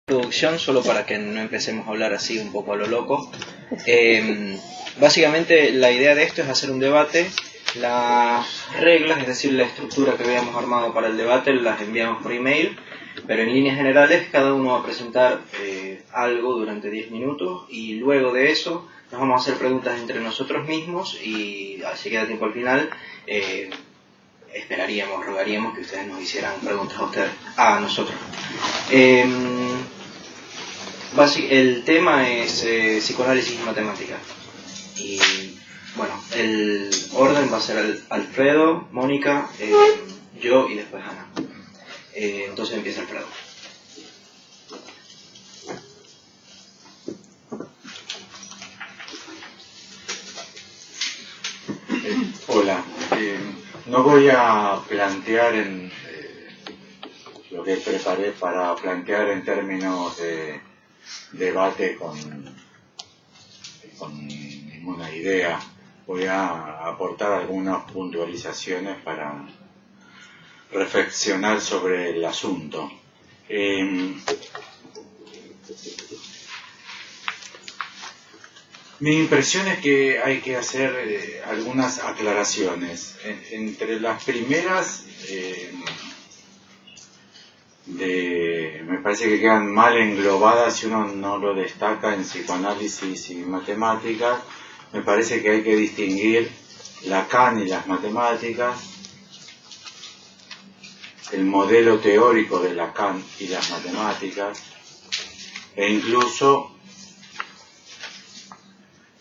Introducción, solo para que no empecemos a hablar así un poco a lo loco. Básicamente la idea de esto es hacer un debate. Las reglas, es decir, la estructura que habíamos armado para el debate, las enviamos por email, pero en líneas generales cada uno va a presentar algo durante 10 minutos y luego de eso nos vamos a hacer preguntas entre nosotros mismos y si queda tiempo al final rogaríamos que ustedes nos hicieran preguntas a nosotros. El tema es psicoanálisis y matemática. Y bueno, el orden va a ser Alfredo, Mónica, yo y después Ana. Entonces empieza Alfredo. Hola, no voy a plantear lo que preparé para plantear en términos de debate con ninguna idea. Voy a aportar algunas puntualizaciones para reflexionar sobre el asunto. Mi impresión es que hay que hacer algunas aclaraciones. Entre las primeras, me parece que quedan mal englobadas si uno no lo destaca en psicoanálisis y matemáticas. Me parece que hay que distinguir Lacan y las matemáticas, el modelo teórico de Lacan y las matemáticas, e incluso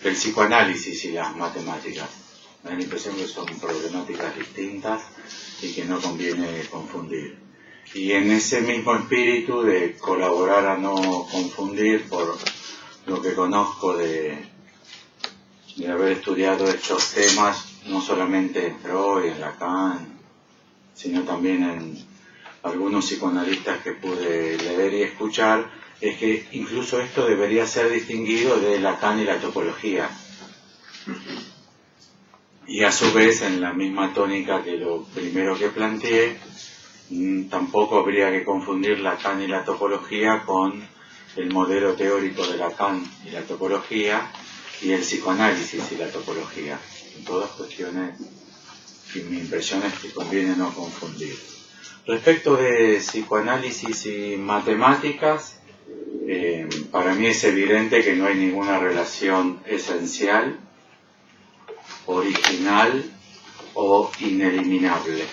el psicoanálisis y las matemáticas. Me da la impresión que son problemáticas distintas y que no conviene confundir. Y en ese mismo espíritu de colaborar a no confundir, por lo que conozco de haber estudiado estos temas, no solamente en Freud, en Lacan, sino también en algunos psicoanalistas que pude leer y escuchar, es que incluso esto debería ser distinguido de Lacan y la topología. Y a su vez, en la misma tónica que lo primero que planteé, tampoco habría que confundir Lacan y la topología con el modelo teórico de Lacan y la topología y el psicoanálisis y la topología. En todas cuestiones que mi impresión es que conviene no confundir. Respecto de psicoanálisis y matemáticas, para mí es evidente que no hay ninguna relación esencial, original o ineliminable.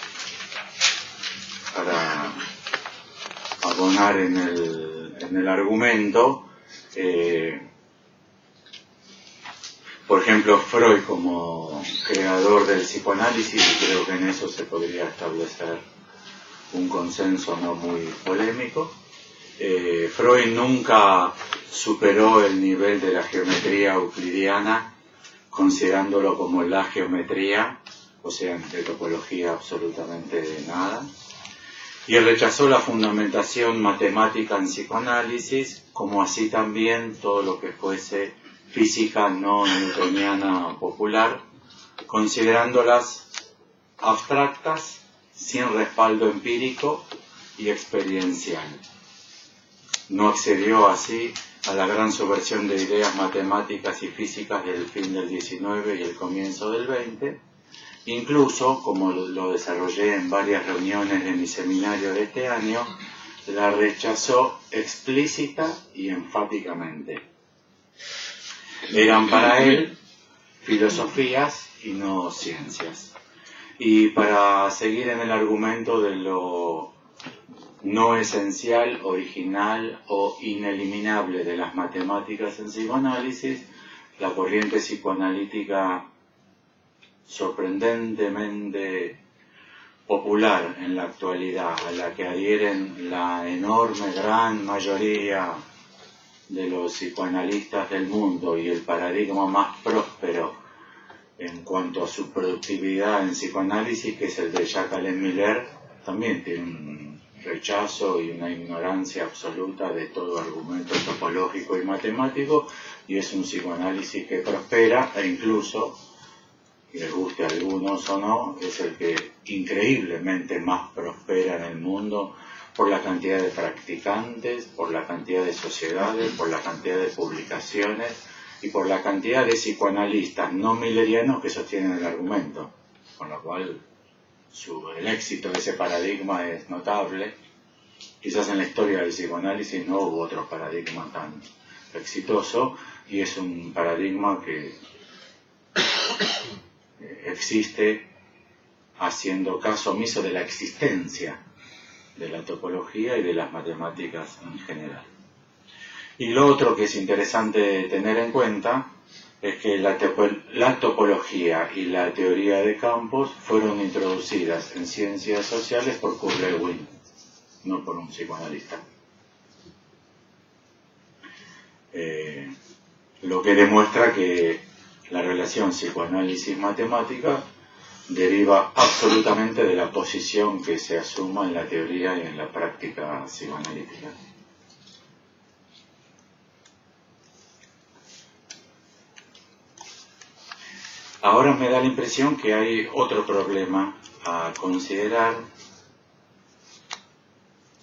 Para abonar en el argumento, por ejemplo, Freud como creador del psicoanálisis, creo que en eso se podría establecer un consenso no muy polémico. Freud nunca superó el nivel de la geometría euclidiana, considerándolo como la geometría, o sea, de topología absolutamente nada. Y rechazó la fundamentación matemática en psicoanálisis, como así también todo lo que fuese física no newtoniana popular, considerándolas abstractas, sin respaldo empírico y experiencial. No accedió así a la gran subversión de ideas matemáticas y físicas del fin del XIX y el comienzo del XX. Incluso, como lo desarrollé en varias reuniones de mi seminario de este año, la rechazó explícita y enfáticamente. Eran para él filosofías y no ciencias. Y para seguir en el argumento de lo no esencial, original o ineliminable de las matemáticas en psicoanálisis, la corriente psicoanalítica sorprendentemente popular en la actualidad, a la que adhieren la enorme gran mayoría de los psicoanalistas del mundo y el paradigma más próspero en cuanto a su productividad en psicoanálisis, que es el de Jacques-Alain Miller, también tiene un rechazo y una ignorancia absoluta de todo argumento topológico y matemático, y es un psicoanálisis que prospera e incluso, les guste a algunos o no, es el que increíblemente más prospera en el mundo por la cantidad de practicantes, por la cantidad de sociedades, por la cantidad de publicaciones y por la cantidad de psicoanalistas no millerianos que sostienen el argumento, con lo cual el éxito de ese paradigma es notable. Quizás en la historia del psicoanálisis no hubo otro paradigma tan exitoso, y es un paradigma que existe haciendo caso omiso de la existencia de la topología y de las matemáticas en general. Y lo otro que es interesante tener en cuenta es que la topología y la teoría de campos fueron introducidas en ciencias sociales por Kurt Lewin, no por un psicoanalista. Lo que demuestra que la relación psicoanálisis-matemática deriva absolutamente de la posición que se asuma en la teoría y en la práctica psicoanalítica. Ahora me da la impresión que hay otro problema a considerar.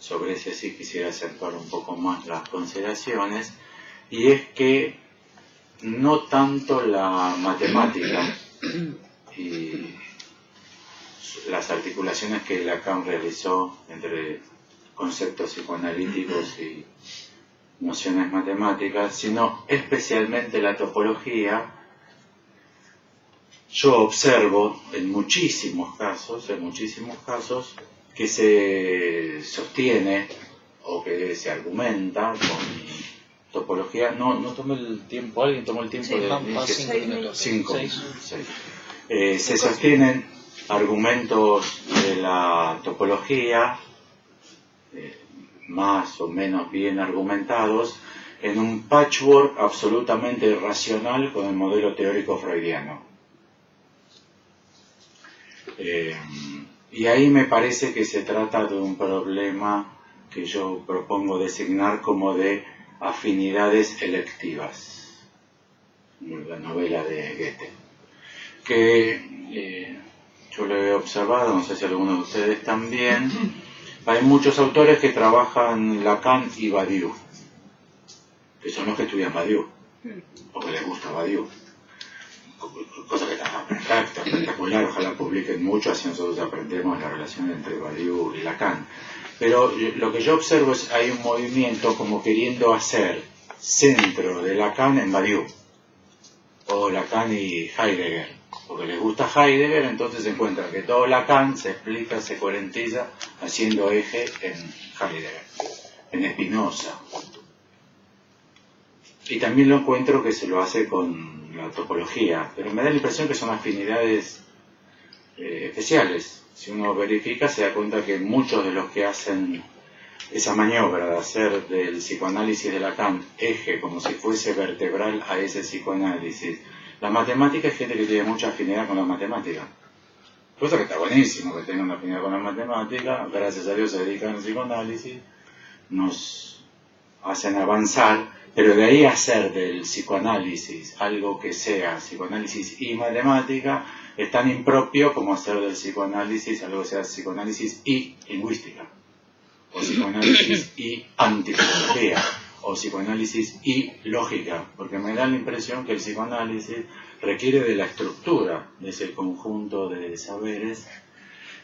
Sobre ese sí quisiera acentuar un poco más las consideraciones, y es que no tanto la matemática y las articulaciones que Lacan realizó entre conceptos psicoanalíticos y nociones matemáticas, sino especialmente la topología. Yo observo en muchísimos casos, que se sostiene o que se argumenta con topología. No tomé el tiempo, ¿alguien tomó el tiempo? Sí, 5 minutos. 5 minutos. Se sostienen argumentos de la topología, más o menos bien argumentados, en un patchwork absolutamente irracional con el modelo teórico freudiano. Y ahí me parece que se trata de un problema que yo propongo designar como de afinidades electivas, la novela de Goethe, que yo lo he observado, no sé si algunos de ustedes también. Hay muchos autores que trabajan Lacan y Badiou, que son los que estudian Badiou, porque les gusta Badiou. Cosa que está espectacular, ojalá publiquen mucho, así nosotros aprendemos la relación entre Badiou y Lacan. Pero lo que yo observo es hay un movimiento como queriendo hacer centro de Lacan en Badiou, o Lacan y Heidegger, porque les gusta Heidegger, entonces se encuentran que todo Lacan se explica, se coherentiza haciendo eje en Heidegger, en Spinoza. Y también lo encuentro que se lo hace con la topología, pero me da la impresión que son afinidades especiales. Si uno verifica, se da cuenta que muchos de los que hacen esa maniobra de hacer del psicoanálisis de Lacan eje como si fuese vertebral a ese psicoanálisis, la matemática es gente que tiene mucha afinidad con la matemática. Cosa que está buenísimo que tengan afinidad con la matemática, gracias a Dios se dedican al psicoanálisis, nos hacen avanzar, pero de ahí hacer del psicoanálisis algo que sea psicoanálisis y matemática es tan impropio como hacer del psicoanálisis algo que sea psicoanálisis y lingüística, o psicoanálisis y antipsicología, o psicoanálisis y lógica, porque me da la impresión que el psicoanálisis requiere de la estructura de ese conjunto de saberes,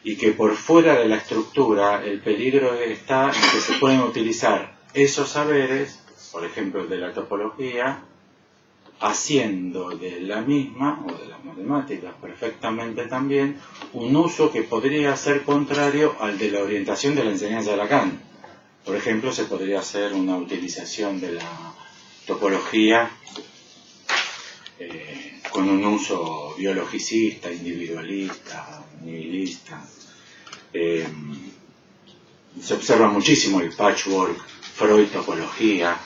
y que por fuera de la estructura el peligro está en que se pueden utilizar esos saberes, por ejemplo el de la topología, haciendo de la misma, o de las matemáticas perfectamente también, un uso que podría ser contrario al de la orientación de la enseñanza de Lacan. Por ejemplo, se podría hacer una utilización de la topología con un uso biologicista, individualista, nihilista. Se observa muchísimo el patchwork, Freud topología,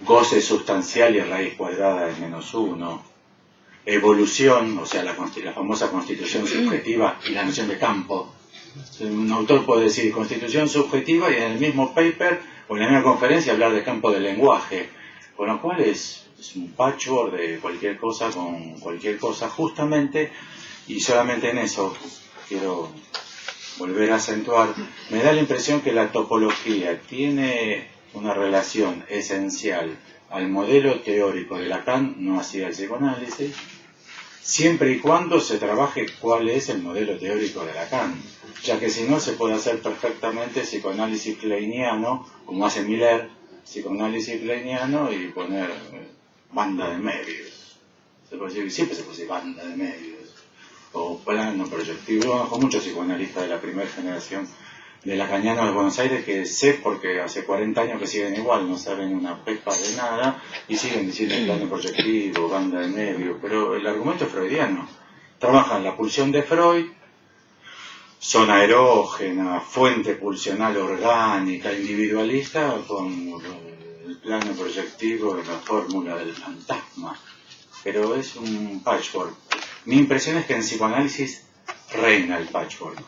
goce sustancial y raíz cuadrada de -1, evolución, o sea, la famosa constitución subjetiva y la noción de campo. Un autor puede decir constitución subjetiva y en el mismo paper o en la misma conferencia hablar de campo del lenguaje, con lo cual es un patchwork de cualquier cosa con cualquier cosa justamente, y solamente en eso quiero volver a acentuar, me da la impresión que la topología tiene una relación esencial al modelo teórico de Lacan, no así al psicoanálisis, siempre y cuando se trabaje cuál es el modelo teórico de Lacan, ya que si no se puede hacer perfectamente psicoanálisis kleiniano, como hace Miller, psicoanálisis kleiniano y poner banda de medios. Se puede decir, siempre se puede decir banda de medios, o plano proyectivo. Conozco muchos psicoanalistas de la primera generación de lacanianos de Buenos Aires que sé porque hace 40 años que siguen igual, no saben una pepa de nada y siguen diciendo plano proyectivo, banda de medios, pero el argumento es freudiano. Trabajan la pulsión de Freud, zona erógena, fuente pulsional orgánica, individualista, con el plano proyectivo de la fórmula del fantasma. Pero es un patchwork. Mi impresión es que en psicoanálisis reina el patchwork.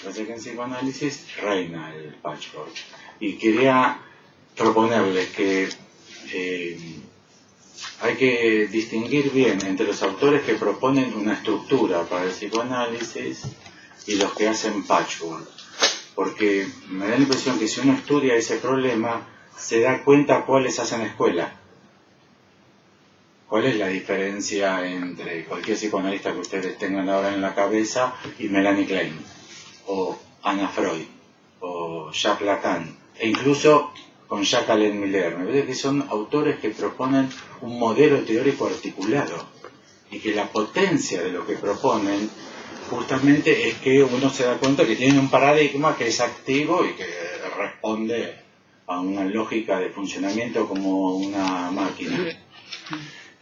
Parece que en psicoanálisis reina el patchwork. Y quería proponerles que hay que distinguir bien entre los autores que proponen una estructura para el psicoanálisis y los que hacen patchwork. Porque me da la impresión que si uno estudia ese problema, se da cuenta cuáles hacen escuela. ¿Cuál es la diferencia entre cualquier psicoanalista que ustedes tengan ahora en la cabeza y Melanie Klein, o Anna Freud, o Jacques Lacan, e incluso con Jacques-Alain Miller? Me parece que son autores que proponen un modelo teórico articulado y que la potencia de lo que proponen justamente es que uno se da cuenta que tienen un paradigma que es activo y que responde a una lógica de funcionamiento como una máquina.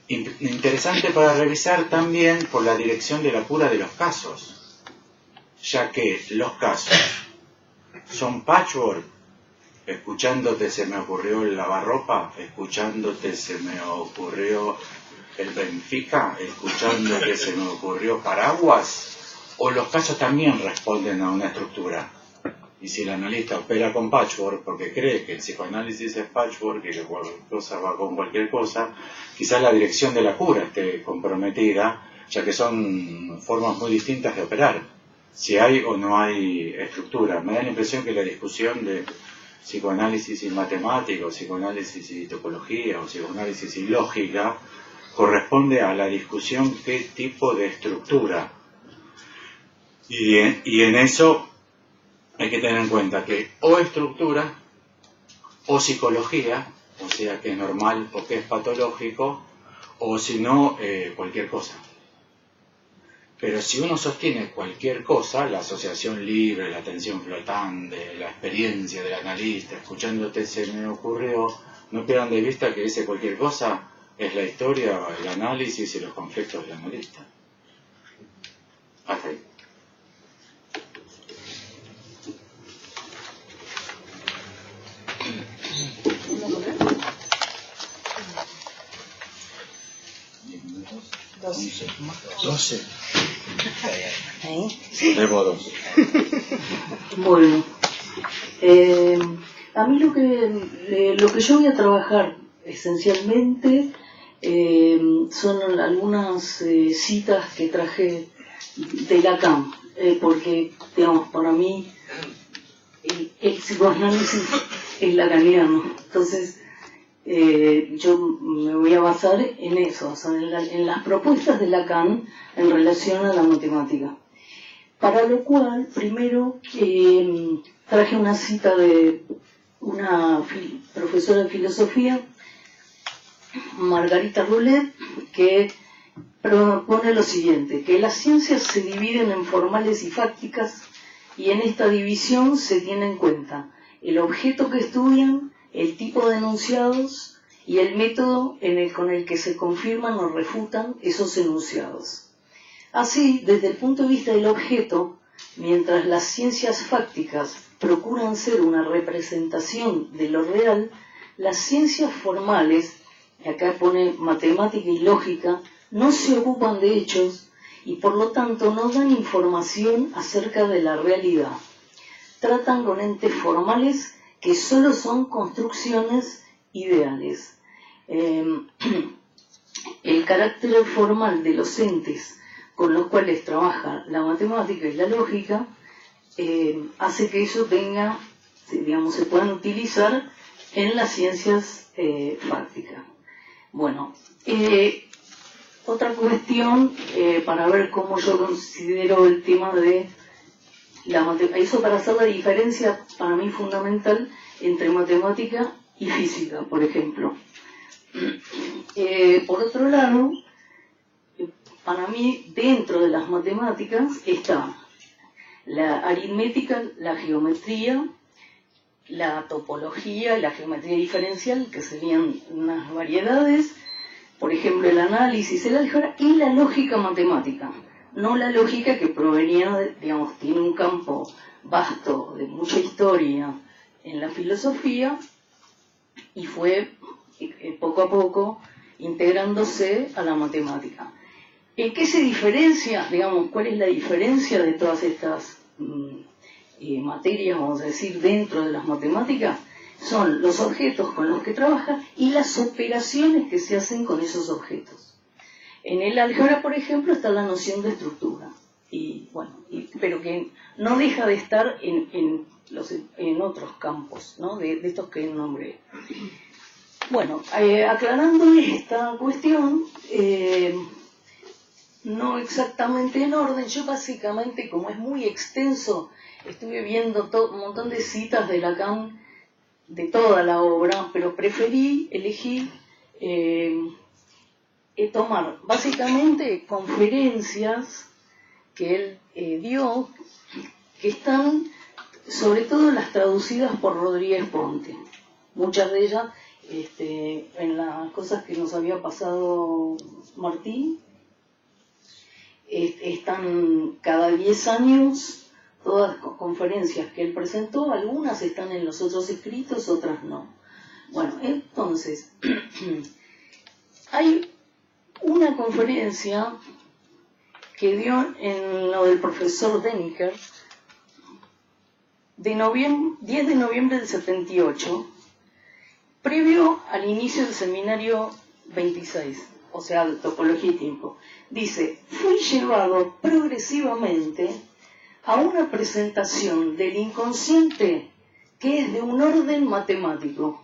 Interesante para revisar también por la dirección de la cura de los casos, ya que los casos son patchwork. Escuchándote se me ocurrió el lavarropa, escuchándote se me ocurrió el Benfica, escuchándote se me ocurrió paraguas, o los casos también responden a una estructura. Y si el analista opera con patchwork porque cree que el psicoanálisis es patchwork y que cualquier cosa va con cualquier cosa, quizás la dirección de la cura esté comprometida, ya que son formas muy distintas de operar, si hay o no hay estructura. Me da la impresión que la discusión de psicoanálisis y matemática, o psicoanálisis y topología, o psicoanálisis y lógica, corresponde a la discusión qué tipo de estructura. Y en eso hay que tener en cuenta que o estructura, o psicología, o sea que es normal o que es patológico, o si no, cualquier cosa. Pero si uno sostiene cualquier cosa, la asociación libre, la atención flotante, la experiencia del analista, escuchándote se me ocurrió, no pierdan de vista que ese cualquier cosa es la historia, el análisis y los conflictos del analista. Hasta ahí. ¿12? Debo 2. Bueno, a mí lo que yo voy a trabajar esencialmente son algunas citas que traje de Lacan, porque, digamos, para mí el psicoanálisis es lacaniano. Entonces, yo me voy a basar en eso, o sea, en las propuestas de Lacan en relación a la matemática. Para lo cual, primero traje una cita de una profesora de filosofía, Margarita Roulet, que propone lo siguiente: que las ciencias se dividen en formales y fácticas, y en esta división se tiene en cuenta el objeto que estudian, el tipo de enunciados y el método con el que se confirman o refutan esos enunciados. Así, desde el punto de vista del objeto, mientras las ciencias fácticas procuran ser una representación de lo real, las ciencias formales, acá pone matemática y lógica, no se ocupan de hechos y por lo tanto no dan información acerca de la realidad. Tratan con entes formales que solo son construcciones ideales. El carácter formal de los entes con los cuales trabaja la matemática y la lógica hace que eso tenga, digamos, se puedan utilizar en las ciencias fácticas. Bueno, otra cuestión para ver cómo yo considero el tema de la matemática, eso para hacer la diferencia para mí fundamental entre matemática y física, por ejemplo. Por otro lado, para mí dentro de las matemáticas está la aritmética, la geometría, la topología y la geometría diferencial, que serían unas variedades, por ejemplo el análisis, el álgebra y la lógica matemática. No la lógica que provenía, digamos, tiene un campo vasto de mucha historia en la filosofía y fue poco a poco integrándose a la matemática. ¿En qué se diferencia, digamos, cuál es la diferencia de todas estas materias, vamos a decir, dentro de las matemáticas? Son los objetos con los que trabaja y las operaciones que se hacen con esos objetos. En el álgebra, por ejemplo, está la noción de estructura, y bueno, pero que no deja de estar en otros campos, ¿no? de estos que nombré. Bueno, aclarando esta cuestión, no exactamente en orden, yo básicamente, como es muy extenso, estuve viendo un montón de citas de Lacan de toda la obra, pero elegí tomar básicamente conferencias que él dio, que están sobre todo las traducidas por Rodríguez Ponte. Muchas de ellas en las cosas que nos había pasado Martín, están cada 10 años, todas conferencias que él presentó, algunas están en los otros escritos, otras no. Bueno, entonces, hay una conferencia que dio en lo del profesor Denker, de 10 de noviembre del 78, previo al inicio del seminario 26, o sea, de topología y tiempo. Dice: fui llevado progresivamente a una presentación del inconsciente que es de un orden matemático.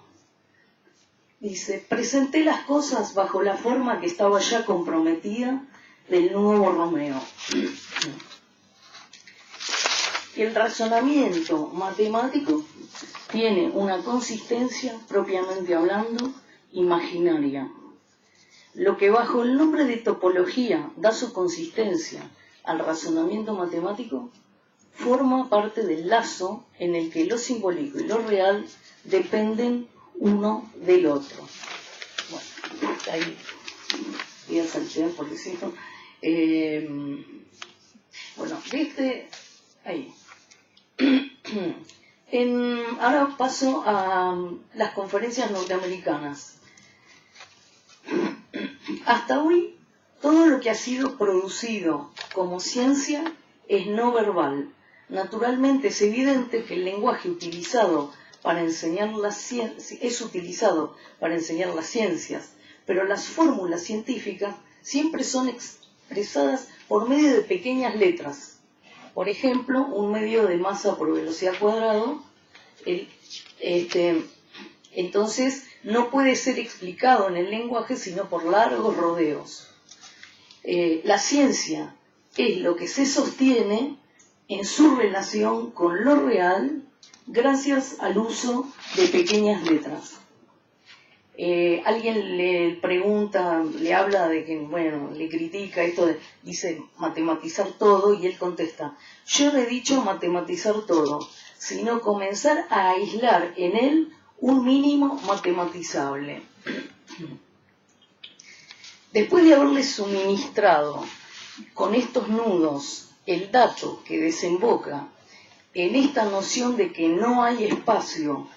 Dice: presenté las cosas bajo la forma que estaba ya comprometida del nuevo Romeo. El razonamiento matemático tiene una consistencia, propiamente hablando, imaginaria. Lo que bajo el nombre de topología da su consistencia al razonamiento matemático forma parte del lazo en el que lo simbólico y lo real dependen uno del otro. Bueno, ahí voy a saltear porque si no... bueno, ahí. Ahora paso a las conferencias norteamericanas. Hasta hoy, todo lo que ha sido producido como ciencia es no verbal. Naturalmente es evidente que el lenguaje utilizado para enseñar es utilizado para enseñar las ciencias, pero las fórmulas científicas siempre son expresadas por medio de pequeñas letras. Por ejemplo, un medio de masa por velocidad cuadrado, entonces no puede ser explicado en el lenguaje sino por largos rodeos. La ciencia es lo que se sostiene en su relación con lo real gracias al uso de pequeñas letras. Alguien le pregunta, le habla de que, bueno, le critica esto, dice matematizar todo, y él contesta: yo no he dicho matematizar todo, sino comenzar a aislar en él un mínimo matematizable. Después de haberle suministrado con estos nudos el dato que desemboca en esta noción de que no hay espacio,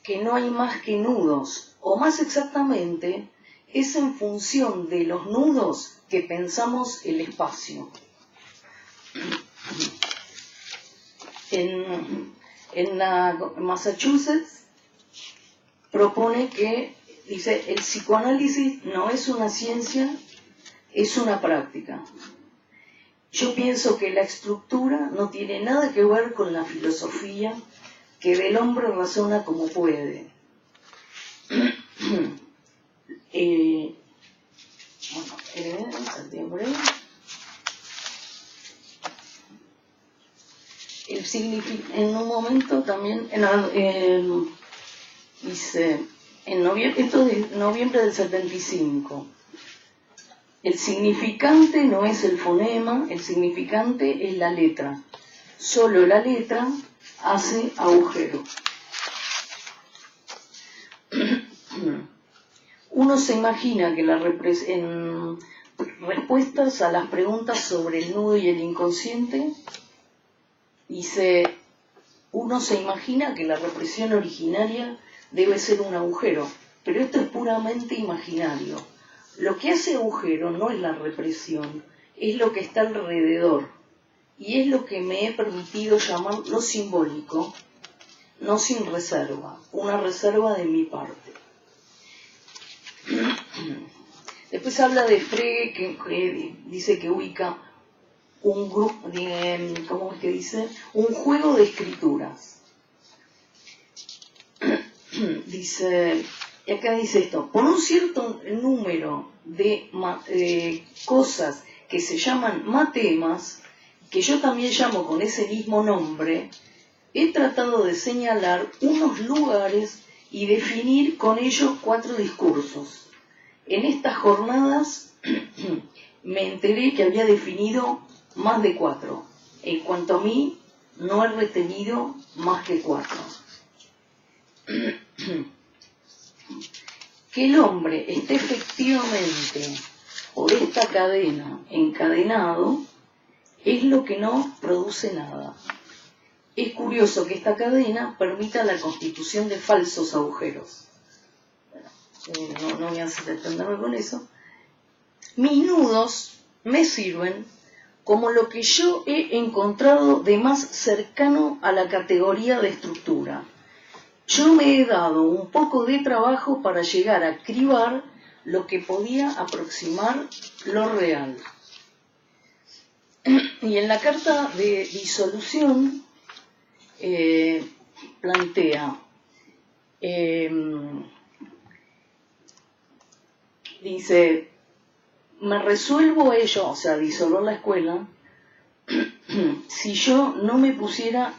que no hay más que nudos, o más exactamente, es en función de los nudos que pensamos el espacio. En Massachusetts propone que, dice, el psicoanálisis no es una ciencia, es una práctica. Yo pienso que la estructura no tiene nada que ver con la filosofía, que del hombre razona como puede. Septiembre. En un momento también, dice, esto es de noviembre del 75. El significante no es el fonema, el significante es la letra. Solo la letra hace agujero. Uno se imagina que en respuestas a las preguntas sobre el nudo y el inconsciente, dice, uno se imagina que la represión originaria debe ser un agujero, pero esto es puramente imaginario. Lo que hace agujero no es la represión, es lo que está alrededor, y es lo que me he permitido llamar lo simbólico, no sin reserva, una reserva de mi parte. Después habla de Frege, que dice que ubica un grupo, ¿cómo es que dice? Un juego de escrituras. Dice, y acá dice esto, por un cierto número de cosas que se llaman matemas, que yo también llamo con ese mismo nombre, he tratado de señalar unos lugares y definir con ellos 4 discursos. En estas jornadas me enteré que había definido más de 4. En cuanto a mí, no he retenido más que 4. Que el hombre esté efectivamente por esta cadena encadenado es lo que no produce nada. Es curioso que esta cadena permita la constitución de falsos agujeros. Bueno, no voy a extenderme con eso. Mis nudos me sirven como lo que yo he encontrado de más cercano a la categoría de estructura. Yo me he dado un poco de trabajo para llegar a cribar lo que podía aproximar lo real. Y en la carta de disolución plantea, dice, me resuelvo ello, o sea, disolver la escuela, si yo no me pusiera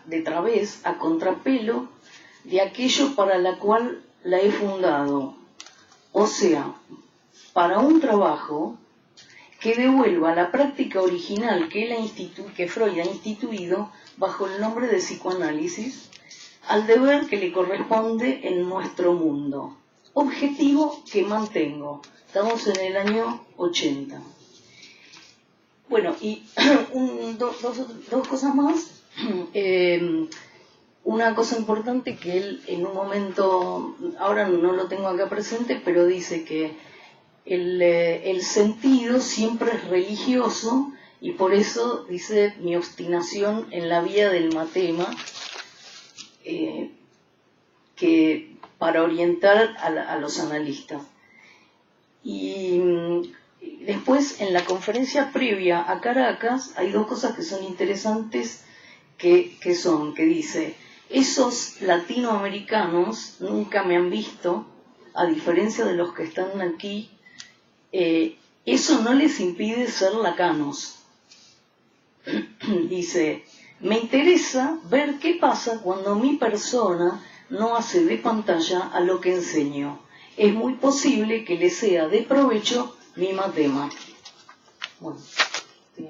de través a contrapelo de aquello para la cual la he fundado, o sea, para un trabajo que devuelva la práctica original que Freud ha instituido bajo el nombre de psicoanálisis al deber que le corresponde en nuestro mundo. Objetivo que mantengo. Estamos en el año 80. Bueno, y dos cosas más. Una cosa importante que él en un momento, ahora no lo tengo acá presente, pero dice que el sentido siempre es religioso y por eso dice mi obstinación en la vía del matema, que para orientar a los analistas. Y después en la conferencia previa a Caracas hay 2 cosas que son interesantes que dice, esos latinoamericanos nunca me han visto, a diferencia de los que están aquí, eso no les impide ser lacanos. Dice, me interesa ver qué pasa cuando mi persona no hace de pantalla a lo que enseño. Es muy posible que le sea de provecho mi matema. Bueno, sí.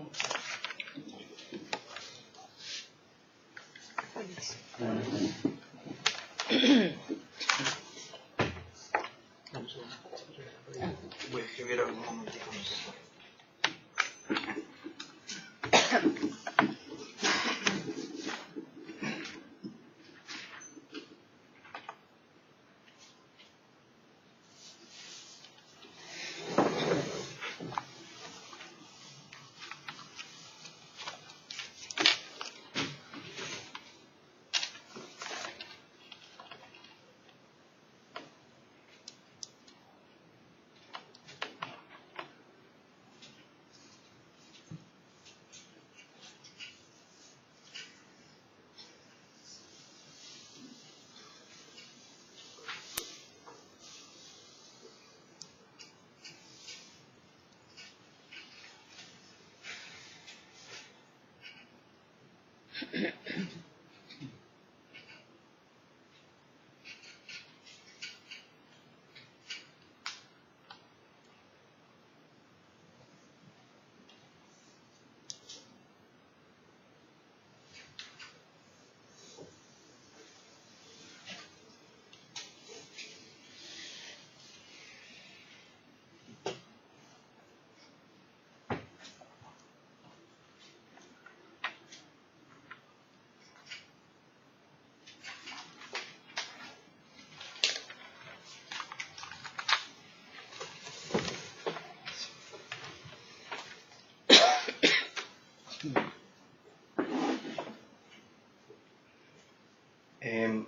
Voy a escribir algún momentito.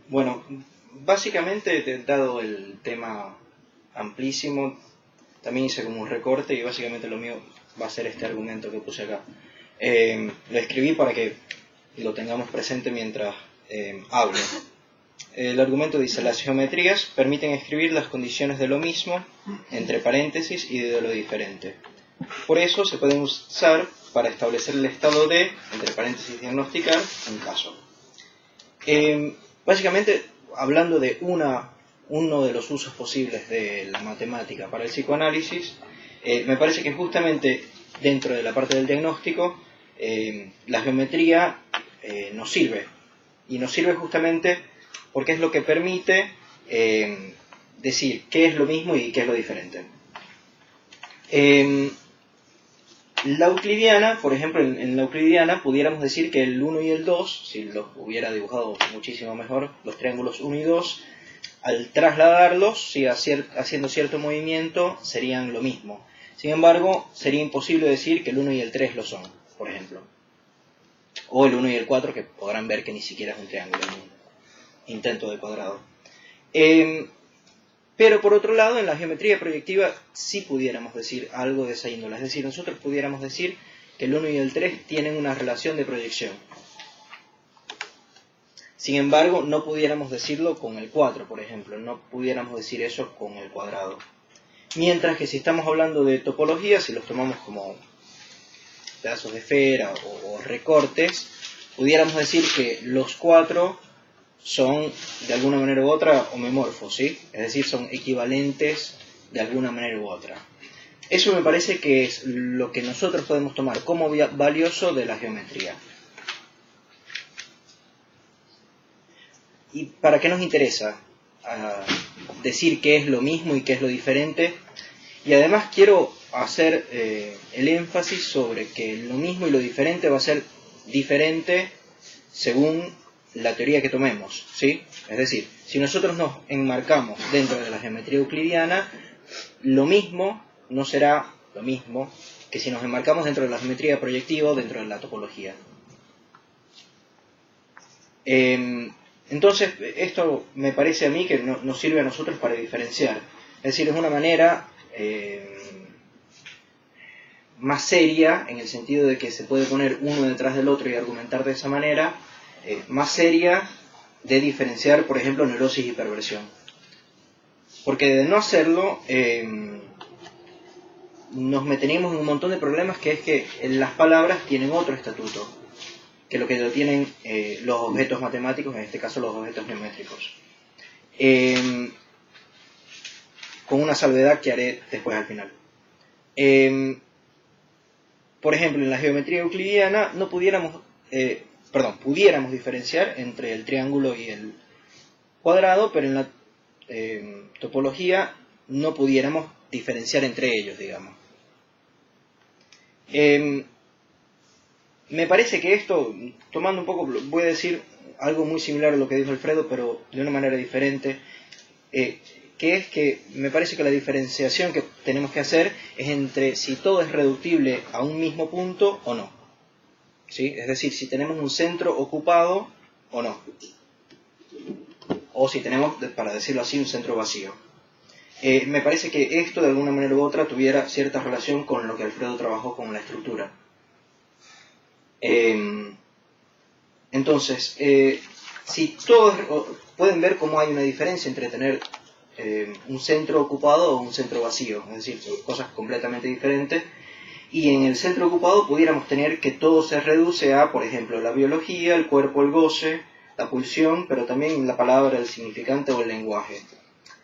Bueno, básicamente, dado el tema amplísimo, también hice como un recorte y básicamente lo mío va a ser este argumento que puse acá. Lo escribí para que lo tengamos presente mientras hablo. El argumento dice: las geometrías permiten escribir las condiciones de lo mismo entre paréntesis y de lo diferente. Por eso se pueden usar para establecer el estado de, entre paréntesis, diagnosticar un caso. Básicamente, hablando de uno de los usos posibles de la matemática para el psicoanálisis, me parece que justamente dentro de la parte del diagnóstico, la geometría nos sirve. Y nos sirve justamente porque es lo que permite decir qué es lo mismo y qué es lo diferente. La euclidiana, por ejemplo, en la euclidiana pudiéramos decir que el 1 y el 2, si los hubiera dibujado muchísimo mejor, los triángulos 1 y 2, al trasladarlos, haciendo cierto movimiento, serían lo mismo. Sin embargo, sería imposible decir que el 1 y el 3 lo son, por ejemplo. O el 1 y el 4, que podrán ver que ni siquiera es un triángulo, es un intento de cuadrado. Pero por otro lado, en la geometría proyectiva sí pudiéramos decir algo de esa índole. Es decir, nosotros pudiéramos decir que el 1 y el 3 tienen una relación de proyección. Sin embargo, no pudiéramos decirlo con el 4, por ejemplo. No pudiéramos decir eso con el cuadrado. Mientras que si estamos hablando de topología, si los tomamos como pedazos de esfera o recortes, pudiéramos decir que los 4 son de alguna manera u otra homomorfos, ¿sí? Es decir, son equivalentes de alguna manera u otra. Eso me parece que es lo que nosotros podemos tomar como valioso de la geometría. ¿Y para qué nos interesa decir qué es lo mismo y qué es lo diferente? Y además quiero hacer el énfasis sobre que lo mismo y lo diferente va a ser diferente según la teoría que tomemos, ¿sí? Es decir, si nosotros nos enmarcamos dentro de la geometría euclidiana, lo mismo no será lo mismo que si nos enmarcamos dentro de la geometría proyectiva o dentro de la topología. Entonces, esto me parece a mí que nos sirve a nosotros para diferenciar. Es decir, es una manera más seria, en el sentido de que se puede poner uno detrás del otro y argumentar de esa manera, más seria de diferenciar, por ejemplo, neurosis y perversión. Porque de no hacerlo, nos meteríamos en un montón de problemas, que es que las palabras tienen otro estatuto que lo que lo tienen los objetos matemáticos, en este caso los objetos geométricos. Con una salvedad que haré después al final. Por ejemplo, en la geometría euclidiana no pudiéramos diferenciar entre el triángulo y el cuadrado, pero en la topología no pudiéramos diferenciar entre ellos, digamos. Me parece que esto, tomando un poco, voy a decir algo muy similar a lo que dijo Alfredo, pero de una manera diferente, que es que me parece que la diferenciación que tenemos que hacer es entre si todo es reductible a un mismo punto o no. ¿Sí? Es decir, si tenemos un centro ocupado o no. O si tenemos, para decirlo así, un centro vacío. Me parece que esto de alguna manera u otra tuviera cierta relación con lo que Alfredo trabajó con la estructura. Entonces, si todos pueden ver cómo hay una diferencia entre tener un centro ocupado o un centro vacío, es decir, son cosas completamente diferentes, y en el centro ocupado pudiéramos tener que todo se reduce a, por ejemplo, la biología, el cuerpo, el goce, la pulsión, pero también la palabra, el significante o el lenguaje.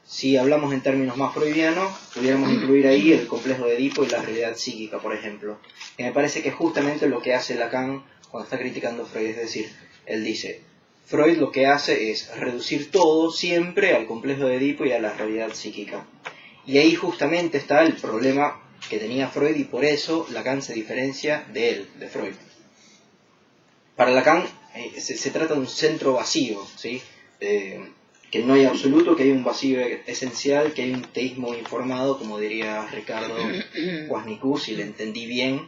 Si hablamos en términos más freudianos, pudiéramos incluir ahí el complejo de Edipo y la realidad psíquica, por ejemplo. Que me parece que es justamente lo que hace Lacan cuando está criticando a Freud. Es decir, él dice, Freud lo que hace es reducir todo siempre al complejo de Edipo y a la realidad psíquica. Y ahí justamente está el problema que tenía Freud, y por eso Lacan se diferencia de él, de Freud. Para Lacan se trata de un centro vacío, ¿sí? Que no hay absoluto, que hay un vacío esencial, que hay un teísmo informado, como diría Ricardo Kwasniku, si le entendí bien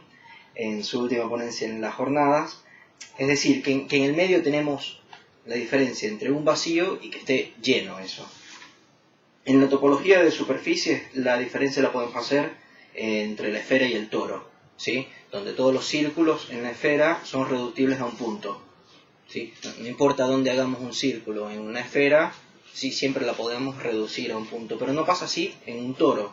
en su última ponencia en las jornadas. Es decir, que en el medio tenemos la diferencia entre un vacío y que esté lleno eso. En la topología de superficies la diferencia la podemos hacer entre la esfera y el toro, ¿sí? Donde todos los círculos en la esfera son reductibles a un punto, ¿sí? No importa dónde hagamos un círculo en una esfera, sí, siempre la podemos reducir a un punto, pero no pasa así en un toro,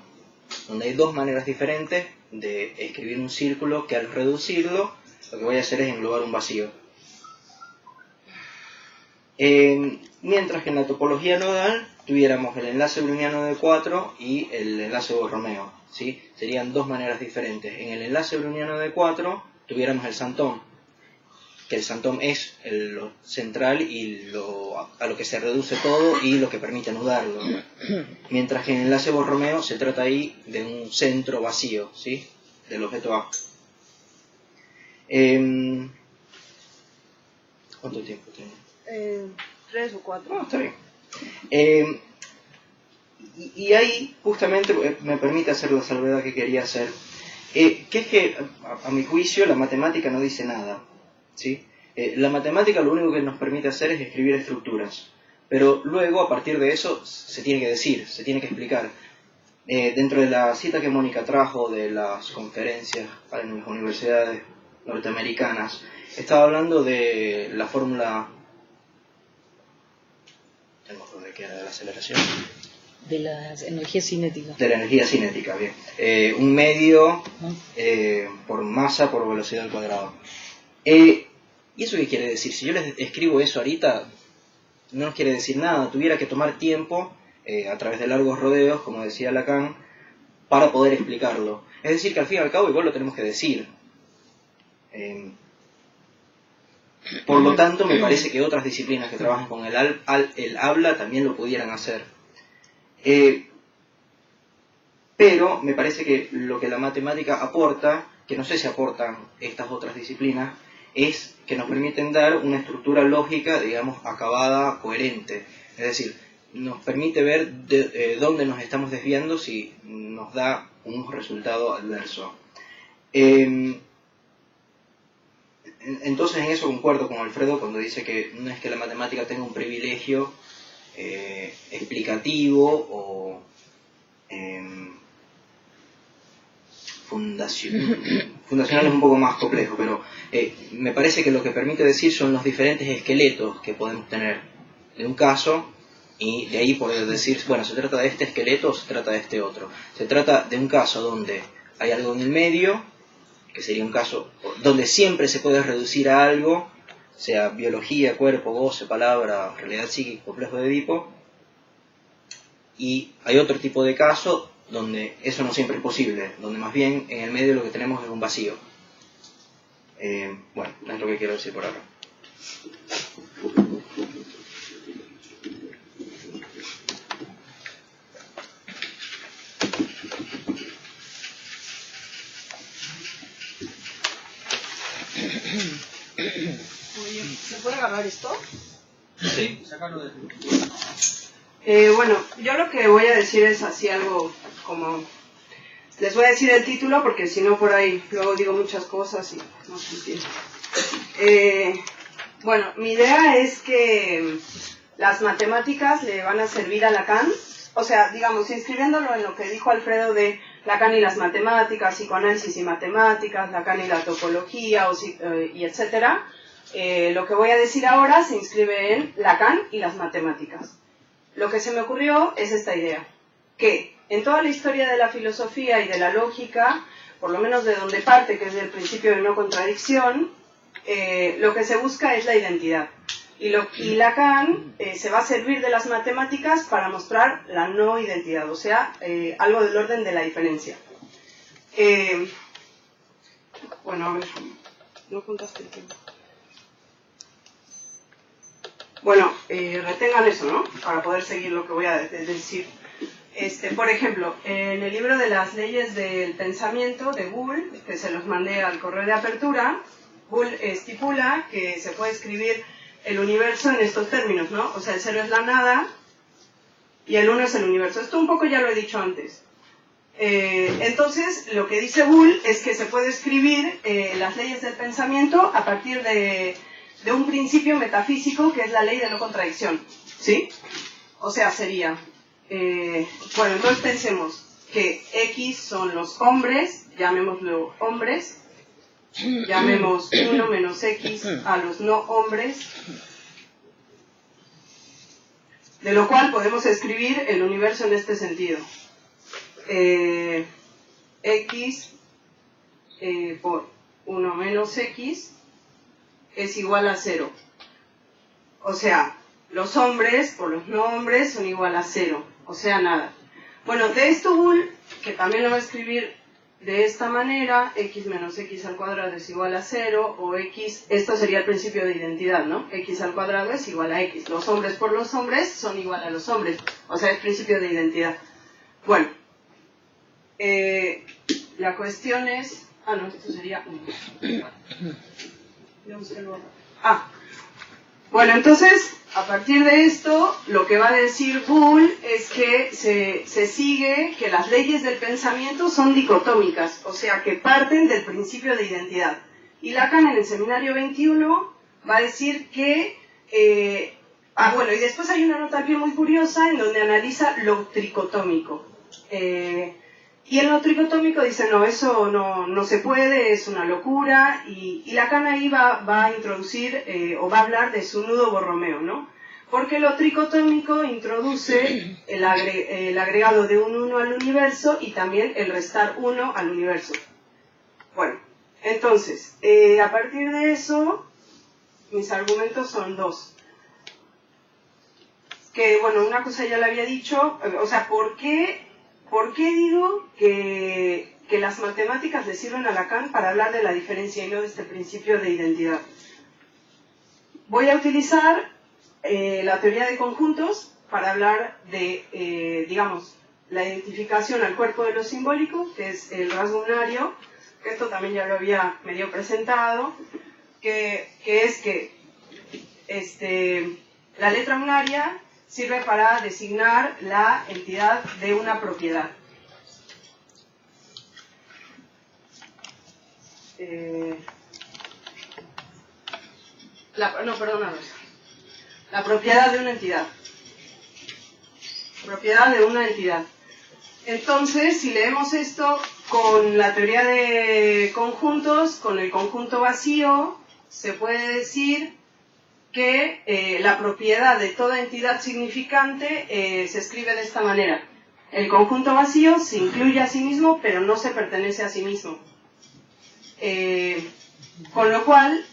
donde hay dos maneras diferentes de escribir un círculo que al reducirlo lo que voy a hacer es englobar un vacío. Mientras que en la topología nodal tuviéramos el enlace browniano de 4 y el enlace Borromeo, ¿sí? Serían dos maneras diferentes. En el enlace browniano de 4 tuviéramos el Santón, que el Santón es lo central y a lo que se reduce todo y lo que permite anudarlo. Mientras que en el enlace Borromeo se trata ahí de un centro vacío, ¿sí? Del objeto A. ¿Cuánto tiempo tengo? 3 o 4. Está bien. Y ahí justamente me permite hacer la salvedad que quería hacer, que es que a mi juicio la matemática no dice nada, ¿sí? La matemática lo único que nos permite hacer es escribir estructuras, pero luego a partir de eso se tiene que decir, se tiene que explicar. Dentro de la cita que Mónica trajo de las conferencias en las universidades norteamericanas, estaba hablando de la fórmula, no me acuerdo de qué era, de la aceleración. De la energía cinética. De la energía cinética, bien. Un medio por masa por velocidad al cuadrado. ¿Y eso qué quiere decir? Si yo les escribo eso ahorita, no nos quiere decir nada. Tuviera que tomar tiempo, a través de largos rodeos, como decía Lacan, para poder explicarlo. Es decir, que al fin y al cabo igual lo tenemos que decir. Por lo tanto, me parece que otras disciplinas que trabajan con el habla también lo pudieran hacer. Pero me parece que lo que la matemática aporta, que no sé si aportan estas otras disciplinas, es que nos permiten dar una estructura lógica, digamos, acabada, coherente. Es decir, nos permite ver dónde nos estamos desviando si nos da un resultado adverso. Entonces en eso concuerdo con Alfredo cuando dice que no es que la matemática tenga un privilegio explicativo o fundacional es un poco más complejo, pero me parece que lo que permite decir son los diferentes esqueletos que podemos tener de un caso, y de ahí poder decir, bueno, se trata de este esqueleto o se trata de este otro. Se trata de un caso donde hay algo en el medio, que sería un caso donde siempre se puede reducir a algo, sea biología, cuerpo, goce, palabra, realidad psíquica, complejo de Edipo, y hay otro tipo de caso donde eso no siempre es posible, donde más bien en el medio lo que tenemos es un vacío. Bueno, es lo que quiero decir por ahora. ¿Se puede agarrar esto? Sí. Bueno, yo lo que voy a decir es así algo como... Les voy a decir el título porque si no por ahí luego digo muchas cosas y no se entiende. Bueno, mi idea es que las matemáticas le van a servir a Lacan, o sea, digamos, inscribiéndolo en lo que dijo Alfredo de Lacan y las matemáticas, psicoanálisis y matemáticas, Lacan y la topología, y etcétera. Lo que voy a decir ahora se inscribe en Lacan y las matemáticas. Lo que se me ocurrió es esta idea, que en toda la historia de la filosofía y de la lógica, por lo menos de donde parte, que es del principio de no contradicción, lo que se busca es la identidad. Y Lacan se va a servir de las matemáticas para mostrar la no identidad, o sea, algo del orden de la diferencia. Bueno, a ver, no contaste el tiempo. Bueno, retengan eso, ¿no? Para poder seguir lo que voy a decir. Por ejemplo, en el libro de las leyes del pensamiento de Boole, que se los mandé al correo de apertura, Boole estipula que se puede escribir el universo en estos términos, ¿no? O sea, el cero es la nada y el uno es el universo. Esto un poco ya lo he dicho antes. Entonces, lo que dice Boole es que se puede escribir las leyes del pensamiento a partir de de un principio metafísico que es la ley de no contradicción, ¿sí? O sea, sería, bueno, entonces pensemos que X son los hombres, llamémoslo hombres, llamemos 1 menos X a los no hombres, de lo cual podemos escribir el universo en este sentido. X por 1 menos X es igual a 0. O sea, los hombres por los no hombres son igual a 0. O sea, nada. Bueno, de esto Boole, que también lo va a escribir de esta manera, X menos X al cuadrado es igual a 0, o X, esto sería el principio de identidad, ¿no? X al cuadrado es igual a X. Los hombres por los hombres son igual a los hombres. O sea, es principio de identidad. Bueno, la cuestión es... Ah, no, esto sería 1. Bueno, entonces, a partir de esto, lo que va a decir Boole es que se sigue que las leyes del pensamiento son dicotómicas, o sea, que parten del principio de identidad. Y Lacan en el seminario 21 va a decir que... bueno, y después hay una nota aquí muy curiosa en donde analiza lo tricotómico. Y en lo tricotómico dice, no, eso no se puede, es una locura, y Lacan ahí va a introducir, o va a hablar de su nudo Borromeo, ¿no? Porque lo tricotómico introduce el agregado de un 1 al universo y también el restar 1 al universo. Bueno, entonces, a partir de eso, mis argumentos son dos. Que, bueno, una cosa ya la había dicho, o sea, ¿por qué digo que las matemáticas le sirven a Lacan para hablar de la diferencia y no de este principio de identidad? Voy a utilizar la teoría de conjuntos para hablar de, digamos, la identificación al cuerpo de lo simbólico, que es el rasgo unario, que esto también ya lo había medio presentado, que es que la letra unaria sirve para designar la entidad de una propiedad. La propiedad de una entidad. Propiedad de una entidad. Entonces, si leemos esto con la teoría de conjuntos, con el conjunto vacío, se puede decir que la propiedad de toda entidad significante se escribe de esta manera. El conjunto vacío se incluye a sí mismo, pero no se pertenece a sí mismo. Con lo cual,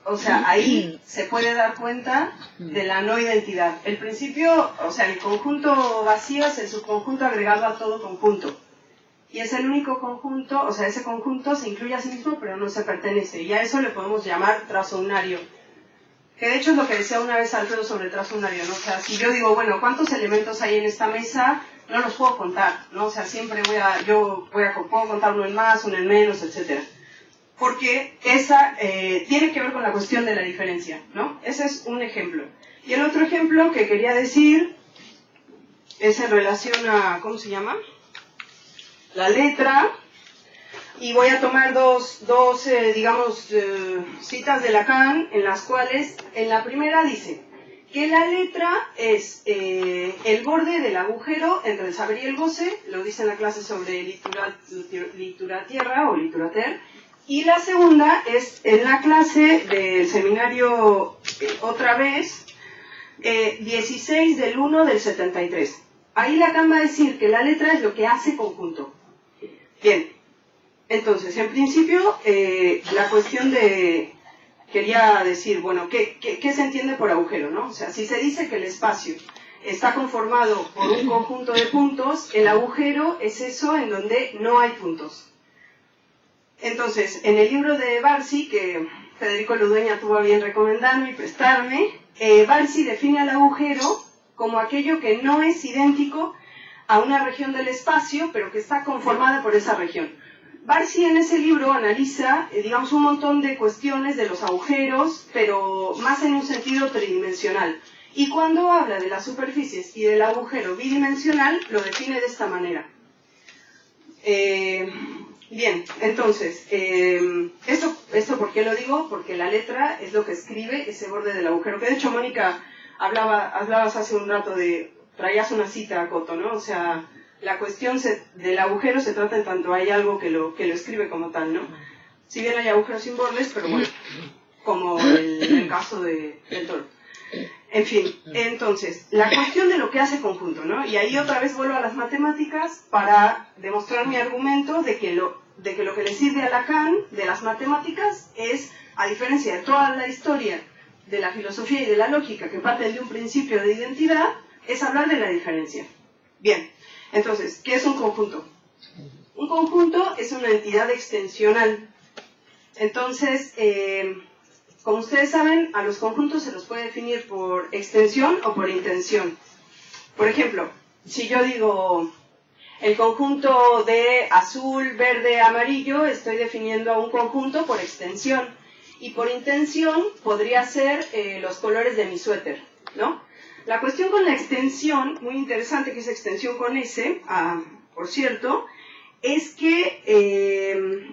o sea, ahí se puede dar cuenta de la no identidad. El principio, o sea, el conjunto vacío es el subconjunto agregado a todo conjunto. Y es el único conjunto, o sea, ese conjunto se incluye a sí mismo, pero no se pertenece. Y a eso le podemos llamar trazo unario. Que de hecho es lo que decía una vez Alfredo sobre el trazo unario, ¿no? O sea, si yo digo, bueno, ¿cuántos elementos hay en esta mesa? No los puedo contar, ¿no? O sea, siempre puedo contar uno en más, uno en menos, etcétera. Porque esa tiene que ver con la cuestión de la diferencia, ¿no? Ese es un ejemplo. Y el otro ejemplo que quería decir es en relación a, ¿cómo se llama? La letra. Y voy a tomar dos citas de Lacan, en las cuales, en la primera dice que la letra es el borde del agujero entre el saber y el goce, lo dice en la clase sobre lituratierra o liturater, y la segunda es en la clase del seminario, otra vez, 16 del 1 del 73. Ahí Lacan va a decir que la letra es lo que hace conjunto. Bien. Entonces, en principio, la cuestión de... Quería decir, bueno, ¿qué se entiende por agujero, no? O sea, si se dice que el espacio está conformado por un conjunto de puntos, el agujero es eso en donde no hay puntos. Entonces, en el libro de Barsi, que Federico Ludueña tuvo a bien recomendarme y prestarme, Barsi define al agujero como aquello que no es idéntico a una región del espacio, pero que está conformada por esa región. Barsi en ese libro analiza, digamos, un montón de cuestiones de los agujeros, pero más en un sentido tridimensional. Y cuando habla de las superficies y del agujero bidimensional, lo define de esta manera. Bien, entonces, ¿esto por qué lo digo? Porque la letra es lo que escribe ese borde del agujero. Que de hecho, Mónica, hablabas hace un rato traías una cita a Coto, ¿no? O sea, la cuestión del agujero se trata en tanto hay algo que lo escribe como tal, ¿no? Si bien hay agujeros sin bordes, pero bueno, como el caso del toro. En fin, entonces, la cuestión de lo que hace conjunto, ¿no? Y ahí otra vez vuelvo a las matemáticas para demostrar mi argumento de que lo que le sirve a Lacan de las matemáticas es, a diferencia de toda la historia de la filosofía y de la lógica que parten de un principio de identidad, es hablar de la diferencia. Bien, entonces, ¿qué es un conjunto? Un conjunto es una entidad extensional. Entonces, como ustedes saben, a los conjuntos se los puede definir por extensión o por intención. Por ejemplo, si yo digo el conjunto de azul, verde, amarillo, estoy definiendo a un conjunto por extensión. Y por intención podría ser los colores de mi suéter, ¿no? La cuestión con la extensión, muy interesante que es extensión con S, por cierto, es que,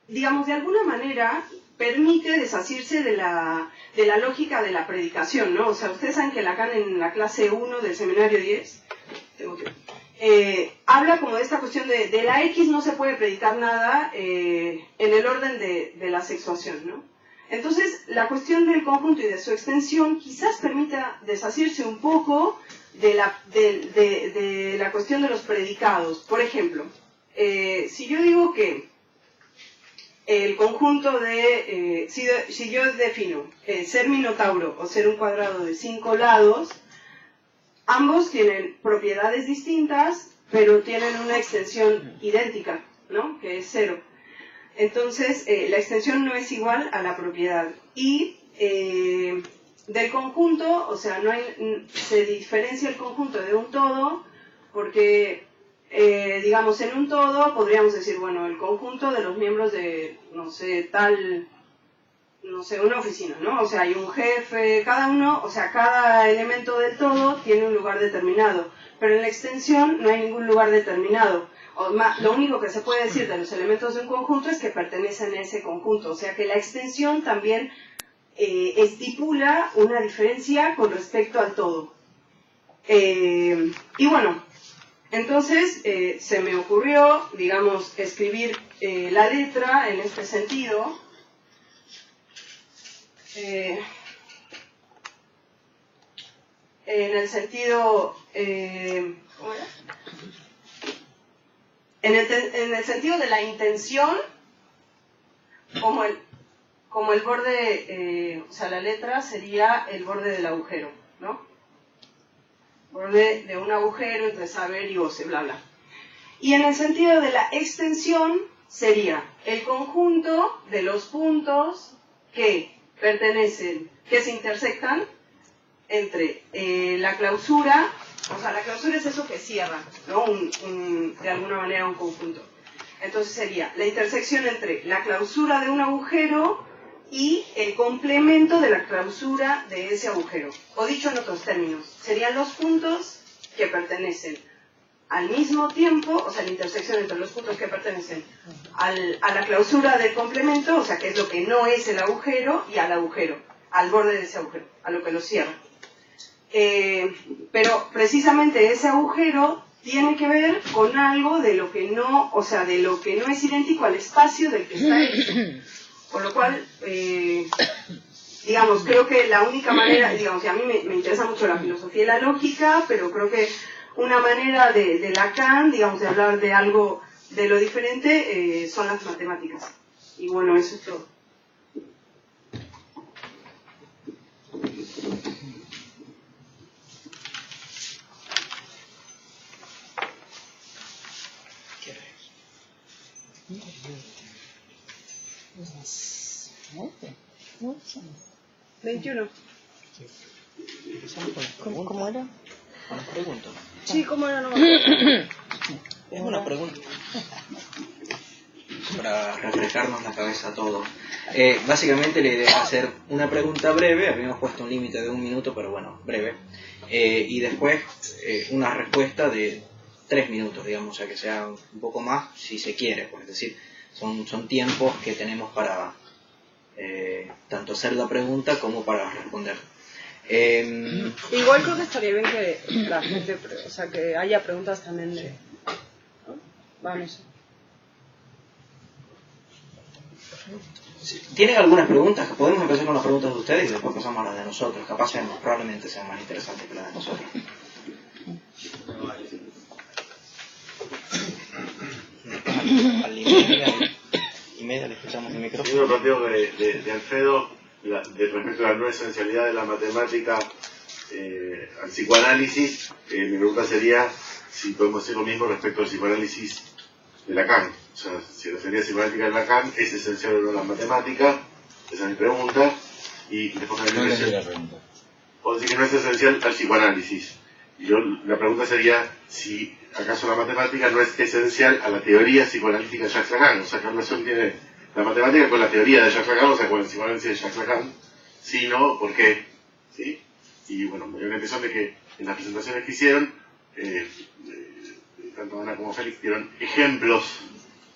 digamos, de alguna manera permite desasirse de la lógica de la predicación, ¿no? O sea, ustedes saben que Lacan en la clase 1 del seminario 10, habla como de esta cuestión de la X no se puede predicar nada en el orden de la sexuación, ¿no? Entonces, la cuestión del conjunto y de su extensión quizás permita desasirse un poco de la cuestión de los predicados. Por ejemplo, si yo digo que el conjunto si yo defino ser minotauro o ser un cuadrado de 5 lados, ambos tienen propiedades distintas, pero tienen una extensión idéntica, ¿no? Que es 0. Entonces, la extensión no es igual a la propiedad. Y del conjunto, o sea, se diferencia el conjunto de un todo, porque, digamos, en un todo podríamos decir, bueno, el conjunto de los miembros de, no sé, una oficina, ¿no? O sea, hay un jefe, cada elemento del todo tiene un lugar determinado, pero en la extensión no hay ningún lugar determinado. Lo único que se puede decir de los elementos de un conjunto es que pertenecen a ese conjunto, o sea que la extensión también estipula una diferencia con respecto al todo. Y bueno, entonces se me ocurrió, digamos, escribir la letra en este sentido. En el sentido, ¿cómo era? En el sentido de la intención, como el borde, o sea, la letra sería el borde del agujero, ¿no? Borde de un agujero entre saber y goce, bla, bla. Y en el sentido de la extensión sería el conjunto de los puntos que se intersectan entre la clausura. O sea, la clausura es eso que cierra, ¿no? De alguna manera un conjunto. Entonces sería la intersección entre la clausura de un agujero y el complemento de la clausura de ese agujero. O dicho en otros términos, serían los puntos que pertenecen al mismo tiempo, o sea, la intersección entre los puntos que pertenecen a la clausura del complemento, o sea, que es lo que no es el agujero, y al agujero, al borde de ese agujero, a lo que lo cierra. Pero precisamente ese agujero tiene que ver con algo de lo que no, o sea, de lo que no es idéntico al espacio del que está hecho. Por lo cual, digamos, creo que la única manera, digamos, y a mí me interesa mucho la filosofía y la lógica, pero creo que una manera de Lacan, digamos, de hablar de algo de lo diferente, son las matemáticas. Y bueno, eso es todo. ¿No? 21. ¿Cómo era? Una pregunta. Sí, ¿cómo era? No me acuerdo. Es una pregunta. Para refrescarnos la cabeza a todos. Básicamente la idea es hacer una pregunta breve, habíamos puesto un límite de 1 minuto, pero bueno, breve. Y después una respuesta de 3 minutos, digamos, o sea que sea un poco más si se quiere, pues, es decir, Son tiempos que tenemos para tanto hacer la pregunta como para responder. Igual creo que estaría bien que la gente, o sea, que haya preguntas también de... ¿no? Vamos. ¿Tienen algunas preguntas? Podemos empezar con las preguntas de ustedes y después pasamos a las de nosotros. Capaz probablemente sean más interesantes que las de nosotros. Al y media le escuchamos el micrófono. Yo planteo de Alfredo respecto a la no esencialidad de la matemática al psicoanálisis. Mi pregunta sería si podemos hacer lo mismo respecto al psicoanálisis de Lacan. O sea, si la teoría psicoanalítica de Lacan es esencial o no la matemática. Esa es mi pregunta. Y después me puedo decir que no es esencial al psicoanálisis. La pregunta sería si acaso la matemática no es esencial a la teoría psicoanalítica de Jacques Lacan. O sea, ¿qué relación tiene la matemática con la teoría de Jacques Lacan? O sea, con el psicoanálisis de Jacques Lacan. Si no, ¿por qué? ¿Sí? Y bueno, me dio la impresión de que en las presentaciones que hicieron, tanto Ana como Félix dieron ejemplos,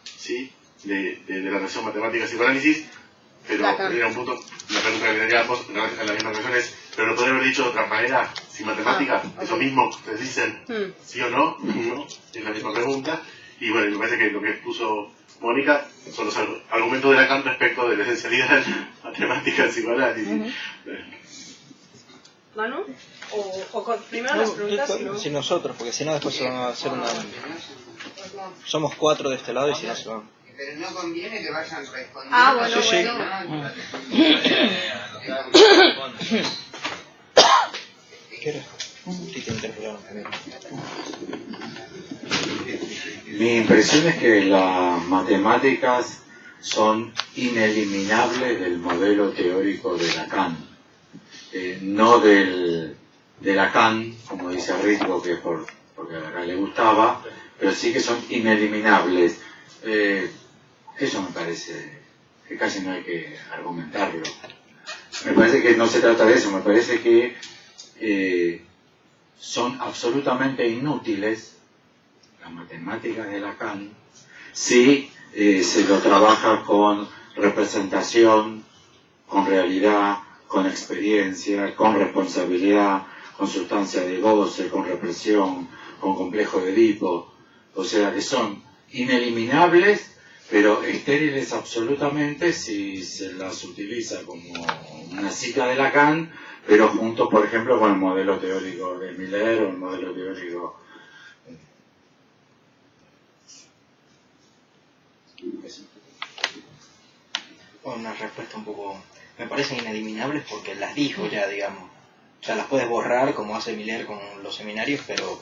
¿sí?, de la relación matemática-psicoanálisis, pero era un punto, la pregunta que tenía en la misma relación es, pero lo podría haber dicho de otra manera, sin matemática, eso mismo que ustedes dicen, sí o no, no, es la misma pregunta, y bueno, me parece que lo que expuso Mónica son los argumentos de Lacan respecto de la esencialidad matemática del psicoanálisis. ¿Manu? O primero las preguntas y luego... Si nosotros, porque si no después se van a hacer una... Somos 4 de este lado y si no se van... Pero no conviene que vayan respondiendo. Ah, bueno, sí, sí. ¿Qué era? Sí, te interpelaron primero. Mi impresión es que las matemáticas son ineliminables del modelo teórico de Lacan. No de Lacan, como dice Ritgo, que es porque a Lacan le gustaba, pero sí que son ineliminables. Eso me parece que casi no hay que argumentarlo. Me parece que no se trata de eso, me parece que son absolutamente inútiles las matemáticas de Lacan si se lo trabaja con representación, con realidad, con experiencia, con responsabilidad, con sustancia de goce, con represión, con complejo de Edipo. O sea que son ineliminables, pero estériles absolutamente si se las utiliza como una cita de Lacan, pero junto, por ejemplo, con el modelo teórico de Miller o el modelo teórico... Una respuesta un poco... Me parecen ineliminables porque las dijo ya, digamos. O sea, las puedes borrar como hace Miller con los seminarios, pero...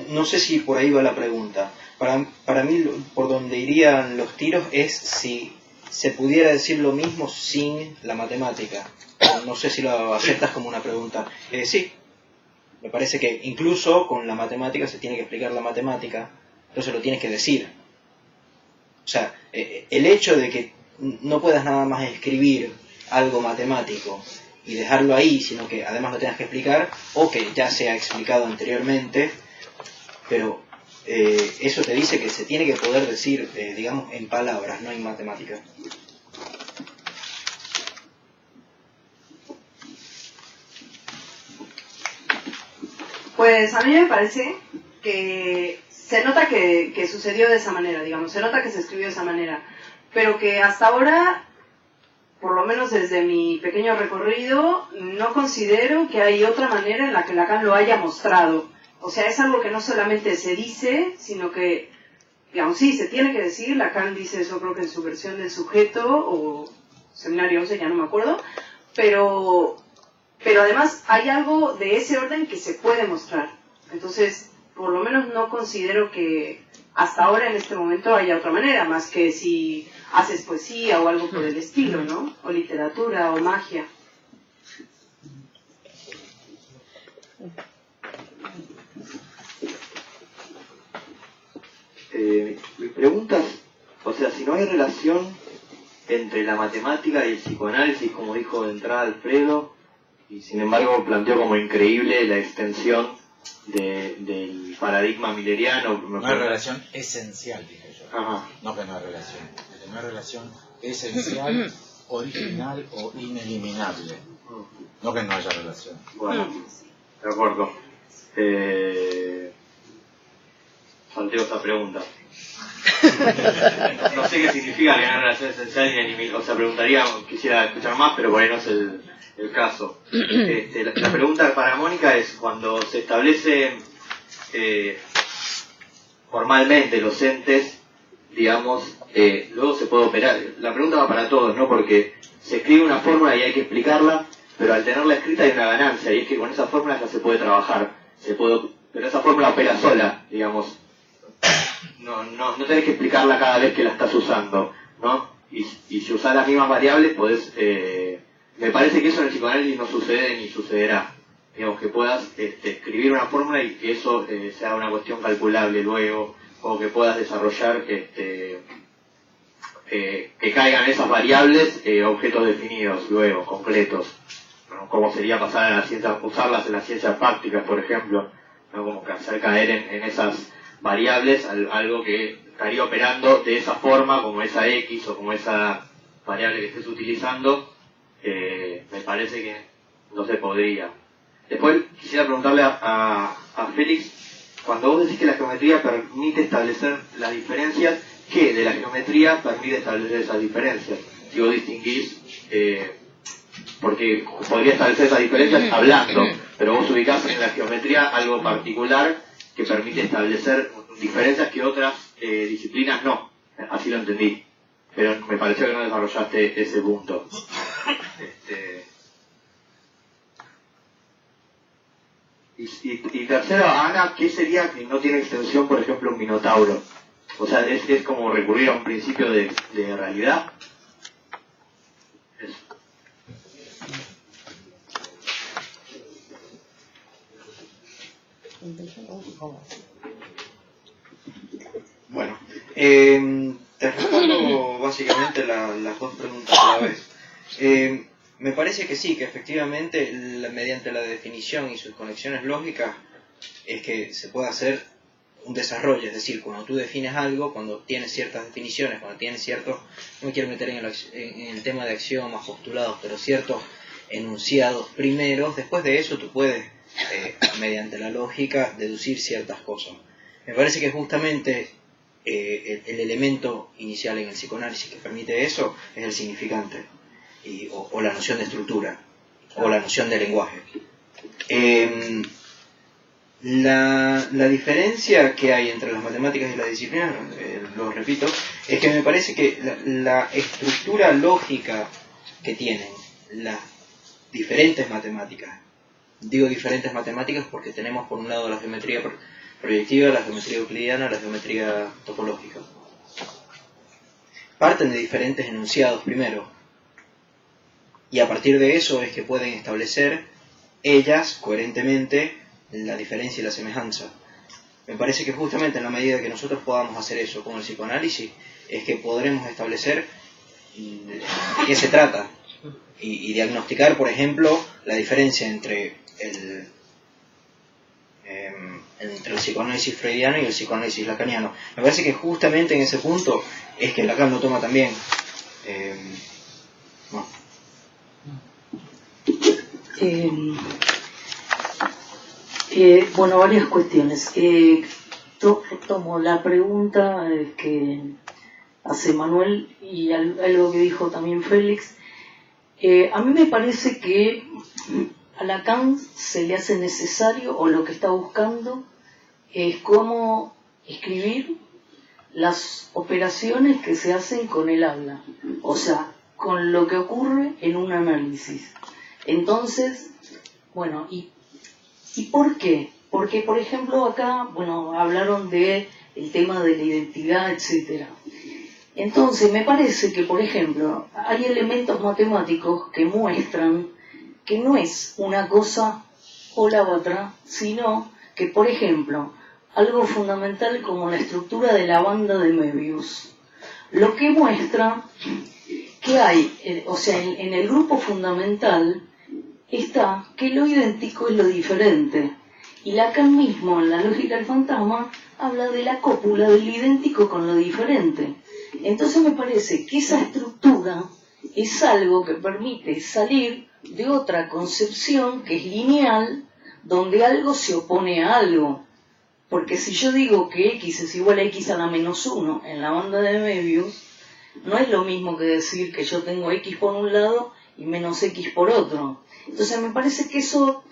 no sé si por ahí va la pregunta. Para mí, por donde irían los tiros es si se pudiera decir lo mismo sin la matemática. No sé si lo aceptas como una pregunta. Sí, me parece que incluso con la matemática se tiene que explicar la matemática, entonces lo tienes que decir. O sea, el hecho de que no puedas nada más escribir algo matemático y dejarlo ahí, sino que además lo tengas que explicar, o que ya se ha explicado anteriormente, pero eso te dice que se tiene que poder decir, digamos, en palabras, no en matemáticas. Pues a mí me parece que se nota que sucedió de esa manera, digamos, se nota que se escribió de esa manera, pero que hasta ahora, por lo menos desde mi pequeño recorrido, no considero que hay otra manera en la que Lacan lo haya mostrado. O sea, es algo que no solamente se dice, sino que, digamos, sí, se tiene que decir. Lacan dice eso, creo que en su versión del sujeto, o seminario 11, ya no me acuerdo, pero además hay algo de ese orden que se puede mostrar. Entonces, por lo menos no considero que hasta ahora, en este momento, haya otra manera, más que si haces poesía o algo por el estilo, ¿no? O literatura, o magia. Mi pregunta, o sea, si no hay relación entre la matemática y el psicoanálisis, como dijo de entrada Alfredo, y sin embargo planteó como increíble la extensión del paradigma milleriano. Una relación esencial, dije yo. Ajá. No que no hay relación. Que no hay relación esencial, original o ineliminable. No que no haya relación. Bueno, de acuerdo. Salteo esta pregunta. No sé qué significa que no hay relación esencial ni ineliminable. O sea, preguntaría, quisiera escuchar más, pero por ahí no es el caso. La pregunta para Mónica es, cuando se establece formalmente los entes, digamos, luego se puede operar. La pregunta va para todos, ¿no? Porque se escribe una fórmula y hay que explicarla, pero al tenerla escrita hay una ganancia, y es que con esa fórmula ya se puede trabajar, pero esa fórmula opera sola, digamos. No tenés que explicarla cada vez que la estás usando, ¿no? Y si usás las mismas variables, podés... me parece que eso en el psicoanálisis no sucede ni sucederá. Digamos, que puedas escribir una fórmula y que eso sea una cuestión calculable luego, o que puedas desarrollar que caigan esas variables objetos definidos luego, concretos, ¿no? Como sería pasar a la ciencia, usarlas en las ciencias prácticas, por ejemplo, ¿no? Como que hacer caer en esas variables algo que estaría operando de esa forma, como esa X o como esa variable que estés utilizando. Me parece que no se podría. Después quisiera preguntarle a Félix, cuando vos decís que la geometría permite establecer las diferencias, ¿qué de la geometría permite establecer esas diferencias? Si vos distinguís, porque podría establecer esas diferencias hablando, pero vos ubicás en la geometría algo particular que permite establecer diferencias que otras disciplinas no. Así lo entendí, pero me pareció que no desarrollaste ese punto. Y tercero, Ana, ¿qué sería que no tiene extensión, por ejemplo, un minotauro? O sea, es como recurrir a un principio de realidad. Eso. Bueno, te respondo básicamente las dos preguntas a la vez. Me parece que sí, que efectivamente mediante la definición y sus conexiones lógicas es que se puede hacer un desarrollo, es decir, cuando tú defines algo, cuando tienes ciertas definiciones, cuando tienes ciertos, no me quiero meter en el tema de axiomas, postulados, pero ciertos enunciados primeros, después de eso tú puedes, mediante la lógica, deducir ciertas cosas. Me parece que justamente el elemento inicial en el psicoanálisis que permite eso es el significante. O la noción de estructura, o la noción de lenguaje. La diferencia que hay entre las matemáticas y la disciplina, lo repito, es que me parece que la estructura lógica que tienen las diferentes matemáticas, digo diferentes matemáticas porque tenemos por un lado la geometría proyectiva, la geometría euclidiana, la geometría topológica. Parten de diferentes enunciados primero, y a partir de eso es que pueden establecer ellas coherentemente la diferencia y la semejanza. Me parece que justamente en la medida que nosotros podamos hacer eso con el psicoanálisis es que podremos establecer de qué se trata y diagnosticar, por ejemplo, la diferencia entre el psicoanálisis freudiano y el psicoanálisis lacaniano. Me parece que justamente en ese punto es que Lacan lo toma también. Bueno, varias cuestiones. Tomo la pregunta que hace Manuel y algo que dijo también Félix. A mí me parece que a Lacan se le hace necesario, o lo que está buscando, es cómo escribir las operaciones que se hacen con el habla, o sea, con lo que ocurre en un análisis. Entonces, bueno, ¿y por qué? Porque, por ejemplo, acá, bueno, hablaron de el tema de la identidad, etcétera. Entonces, me parece que, por ejemplo, hay elementos matemáticos que muestran que no es una cosa o la otra, sino que, por ejemplo, algo fundamental como la estructura de la banda de Möbius, lo que muestra que hay, o sea, en el grupo fundamental está que lo idéntico es lo diferente. Y Lacan mismo, en la lógica del fantasma, habla de la cópula del idéntico con lo diferente. Entonces me parece que esa estructura es algo que permite salir de otra concepción que es lineal, donde algo se opone a algo. Porque si yo digo que x es igual a x a la menos 1 en la banda de Möbius, no es lo mismo que decir que yo tengo x por un lado y menos x por otro. Entonces me parece que eso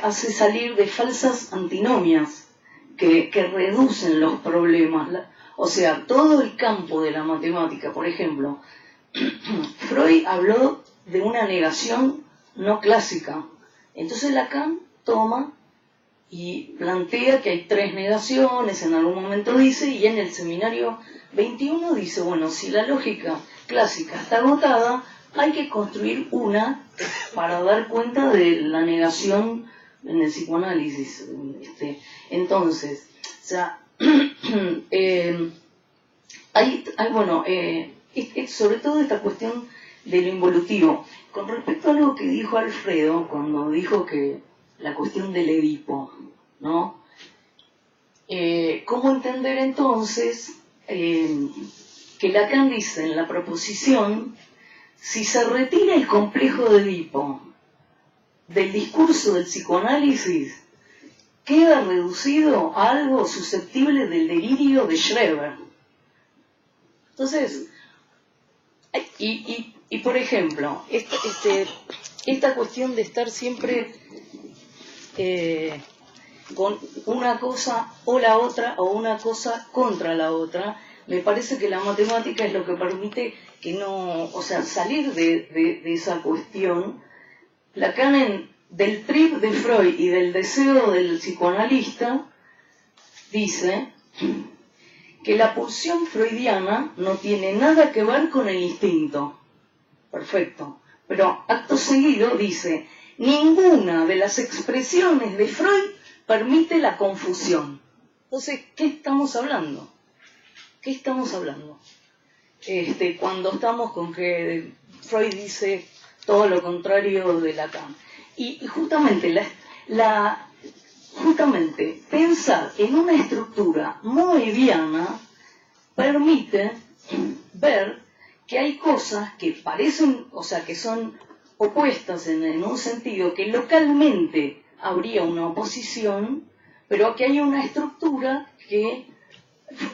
hace salir de falsas antinomias que reducen los problemas. O sea, todo el campo de la matemática, por ejemplo, Freud habló de una negación no clásica. Entonces Lacan toma y plantea que hay 3 negaciones, en algún momento dice, y en el seminario 21 dice, bueno, si la lógica clásica está agotada, hay que construir una para dar cuenta de la negación en el psicoanálisis. Entonces, o sea, sobre todo esta cuestión de lo involutivo. Con respecto a algo que dijo Alfredo, cuando dijo que la cuestión del Edipo, ¿no? ¿Cómo entender entonces que Lacan dice en la proposición, si se retira el complejo de Edipo del discurso del psicoanálisis, queda reducido a algo susceptible del delirio de Schreber? Entonces, y por ejemplo, esta cuestión de estar siempre con una cosa o la otra, o una cosa contra la otra, me parece que la matemática es lo que permite que no, o sea, salir de esa cuestión. Lacan, del trip de Freud y del deseo del psicoanalista, dice que la pulsión freudiana no tiene nada que ver con el instinto. Perfecto. Pero acto seguido dice, ninguna de las expresiones de Freud permite la confusión. Entonces, ¿qué estamos hablando? ¿Qué estamos hablando? Cuando estamos con que Freud dice todo lo contrario de Lacan. Y justamente justamente pensar en una estructura moebiana permite ver que hay cosas que parecen, o sea, que son opuestas en un sentido que localmente habría una oposición, pero que hay una estructura que,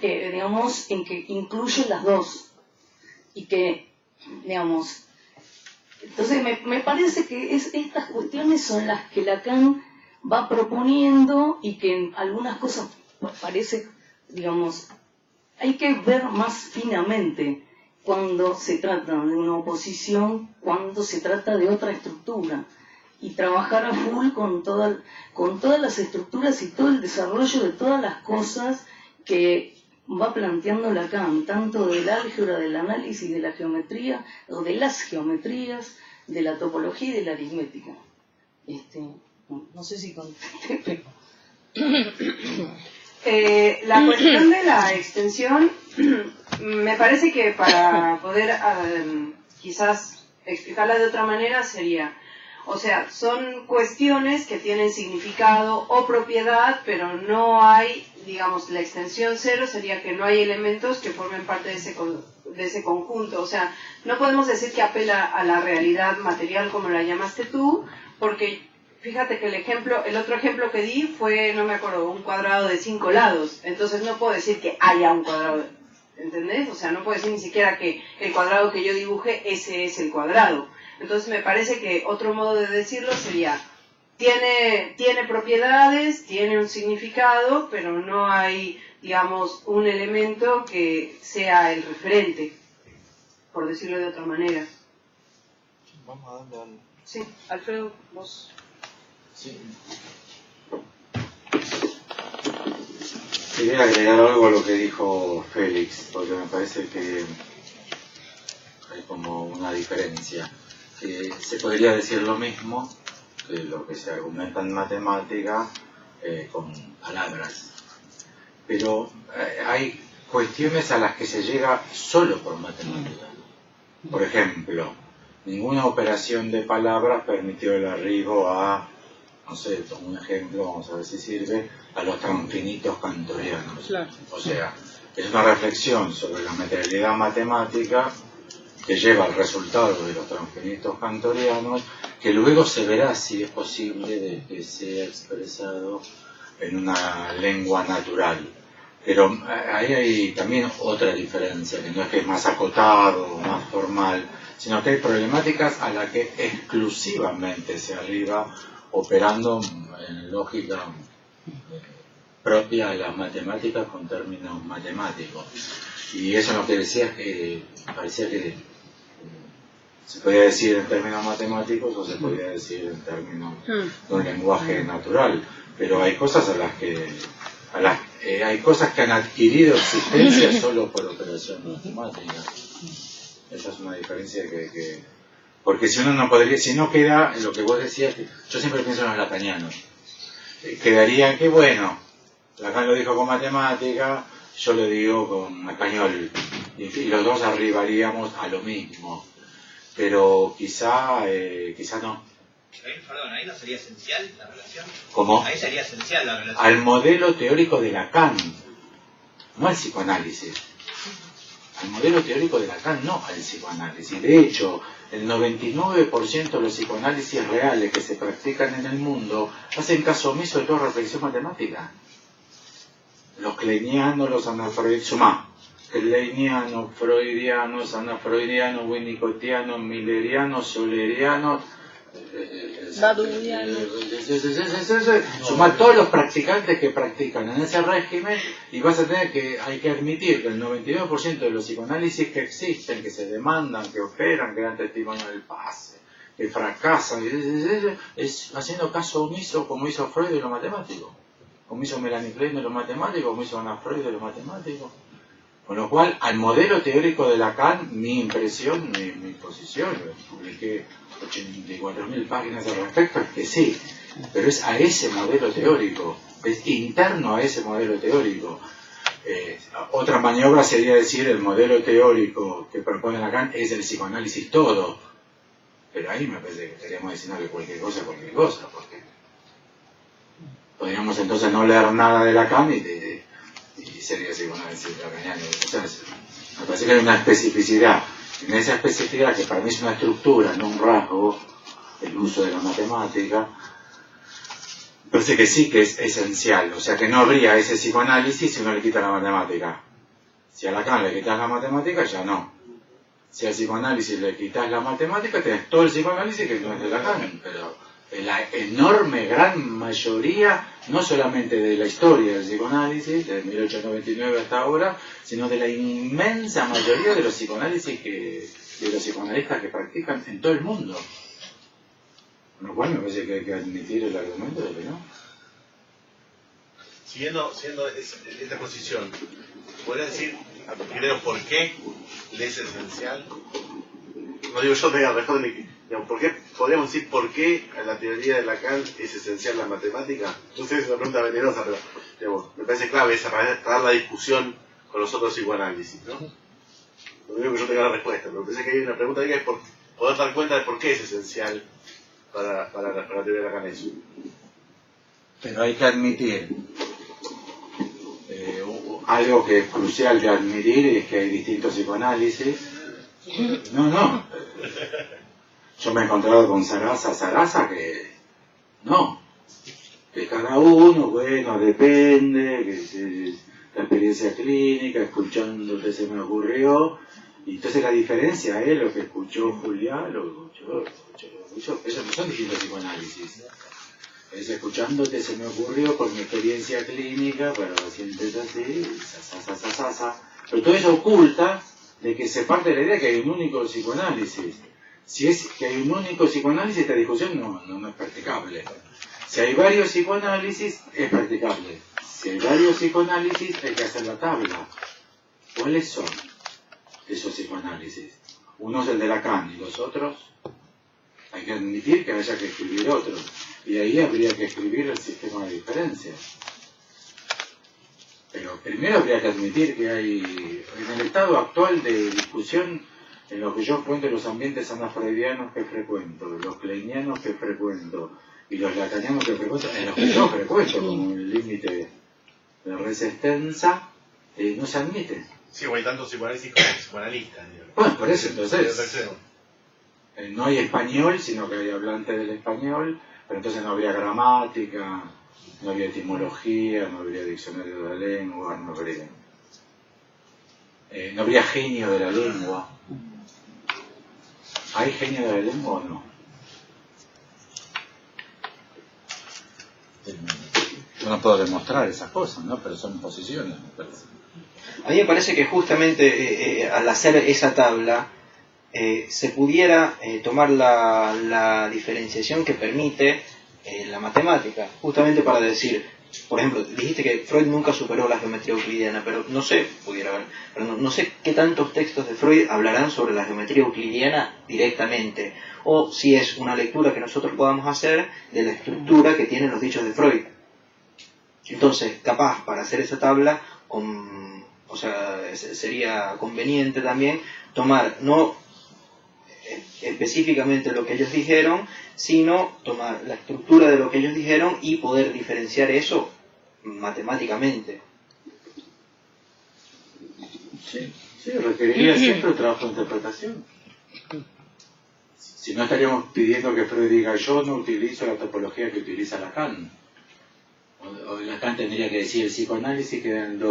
digamos, en que incluye las dos. Y que, digamos, entonces me parece que estas cuestiones son las que Lacan va proponiendo y que en algunas cosas parece, digamos, hay que ver más finamente cuando se trata de una oposición, cuando se trata de otra estructura, y trabajar a full con todas las estructuras y todo el desarrollo de todas las cosas que va planteando Lacan, tanto del álgebra, del análisis, de la geometría, o de las geometrías, de la topología y de la aritmética. No sé si contesté, la cuestión de la extensión, me parece que para poder quizás explicarla de otra manera sería, o sea, son cuestiones que tienen significado o propiedad, pero no hay, digamos, la extensión cero sería que no hay elementos que formen parte de ese conjunto. O sea, no podemos decir que apela a la realidad material como la llamaste tú, porque fíjate que el otro ejemplo que di fue, no me acuerdo, un cuadrado de 5 lados. Entonces no puedo decir que haya un cuadrado, ¿entendés? O sea, no puedo decir ni siquiera que el cuadrado que yo dibuje, ese es el cuadrado. Entonces me parece que otro modo de decirlo sería, tiene propiedades, tiene un significado, pero no hay, digamos, un elemento que sea el referente, por decirlo de otra manera. Vamos a darle al... Sí, Alfredo, vos. Sí. Quería agregar algo a lo que dijo Félix, porque me parece que hay como una diferencia. Que se podría decir lo mismo que lo que se argumenta en matemática con palabras. Pero hay cuestiones a las que se llega solo por matemática. Por ejemplo, ninguna operación de palabras permitió el arribo a no sé, tomo un ejemplo, vamos a ver si sirve, a los transfinitos cantorianos. Claro. O sea, es una reflexión sobre la materialidad matemática que lleva al resultado de los transfinitos cantorianos, que luego se verá si es posible de que sea expresado en una lengua natural. Pero ahí hay también otra diferencia, que no es que es más acotado, más formal, sino que hay problemáticas a las que exclusivamente se arriba operando en lógica propia de las matemáticas con términos matemáticos. Y eso es lo que decía, que parecía que se podía decir en términos matemáticos o se podía decir en términos de un lenguaje natural. Pero hay cosas hay cosas que han adquirido existencia solo por operación matemática. Esa es una diferencia que porque si uno no podría, si no queda lo que vos decías, yo siempre pienso en los lacanianos, quedarían que bueno, Lacan lo dijo con matemática, yo lo digo con español, y los dos arribaríamos a lo mismo, pero quizá no. Perdón, ahí no sería esencial la relación. ¿Cómo? Ahí sería esencial la relación. Al modelo teórico de Lacan, no al psicoanálisis. Al modelo teórico de Lacan, no al psicoanálisis. De hecho, el 99% de los psicoanálisis reales que se practican en el mundo hacen caso omiso de toda reflexión matemática. Los kleinianos, los anafreudianos, kleinianos, freudianos, anafreudianos, winnicottianos, millerianos, eulerianos, sumar todos los practicantes que practican en ese régimen y vas a tener que, hay que admitir que el 99% de los psicoanálisis que existen, que se demandan, que operan, que dan testimonio del pase, que fracasan, es haciendo caso omiso como hizo Freud de lo matemático, como hizo Melanie Klein de lo matemático, como hizo Anna Freud de lo matemático. Con lo cual, al modelo teórico de Lacan, mi impresión, mi posición, publiqué 84.000 páginas al respecto, es que sí, pero es a ese modelo teórico, es interno a ese modelo teórico. Otra maniobra sería decir el modelo teórico que propone Lacan es el psicoanálisis todo, pero ahí me parece que estaríamos diciendo que cualquier cosa, porque podríamos entonces no leer nada de Lacan y sería psicoanálisis lacaniano. Entonces, me parece que hay una especificidad. En esa especificidad, que para mí es una estructura, no un rasgo, el uso de la matemática, parece que sí que es esencial. O sea, que no habría ese psicoanálisis si uno le quita la matemática. Si a Lacan le quitas la matemática, ya no. Si al psicoanálisis le quitas la matemática, tenés todo el psicoanálisis que no es de Lacan, pero la enorme, gran mayoría, no solamente de la historia del psicoanálisis, de 1899 hasta ahora, sino de la inmensa mayoría de los psicoanálisis de los psicoanalistas que practican en todo el mundo. Con lo cual me parece que hay que admitir el argumento de que no. Siguiendo esta posición, ¿podría decir primero por qué le es esencial? No digo yo, ¿por qué? Podríamos decir por qué a la teoría de Lacan es esencial la matemática. No sé si es una pregunta venenosa, pero digamos, me parece clave esa para dar la discusión con los otros psicoanálisis, ¿no? No digo que yo tenga la respuesta, pero me parece que hay una pregunta que es poder dar cuenta de por qué es esencial para la teoría de Lacan eso. Pero hay que admitir algo que es crucial de admitir, es que hay distintos psicoanálisis. No. Yo me he encontrado con Sarasa que no, que cada uno, bueno, depende, que la experiencia clínica, escuchándote se me ocurrió, y entonces la diferencia es lo que escuchó Julián, lo que escuchó, esos no son distintos psicoanálisis. Es escuchándote se me ocurrió por mi experiencia clínica, pero siempre es así, pero todo eso oculta de que se parte de la idea que hay un único psicoanálisis. Si es que hay un único psicoanálisis, esta discusión no es practicable. Si hay varios psicoanálisis, es practicable. Si hay varios psicoanálisis, hay que hacer la tabla. ¿Cuáles son esos psicoanálisis? Uno es el de Lacan y los otros hay que admitir que haya que escribir otros. Y ahí habría que escribir el sistema de diferencias. Pero primero habría que admitir que hay, en el estado actual de discusión, en lo que yo cuento los ambientes anafreudianos que frecuento, los kleinianos que frecuento, Y los lacanianos que frecuentan, en los que yo frecuento, como el límite de res extensa, no se admite. Sí, o hay tantos psicoanálisis como psicoanalistas. Digamos. Bueno, por eso entonces no hay español, sino que hay hablantes del español, pero entonces no habría gramática, no habría etimología, no habría diccionario de la lengua, no habría genio de la lengua. ¿Hay genio de la lengua o no? Yo no puedo demostrar esas cosas, ¿no? Pero son posiciones, me parece. A mí me parece que justamente al hacer esa tabla se pudiera tomar la diferenciación que permite la matemática, justamente para decir, por ejemplo, dijiste que Freud nunca superó la geometría euclidiana, pero no sé, no sé qué tantos textos de Freud hablarán sobre la geometría euclidiana directamente, o si es una lectura que nosotros podamos hacer de la estructura que tienen los dichos de Freud. Entonces, capaz para hacer esa tabla, sería conveniente también tomar no específicamente lo que ellos dijeron, sino tomar la estructura de lo que ellos dijeron y poder diferenciar eso matemáticamente. Sí, requeriría siempre un trabajo de interpretación. Si no, estaríamos pidiendo que Freud diga: yo no utilizo la topología que utiliza Lacan. O Lacan tendría que decir: el psicoanálisis que en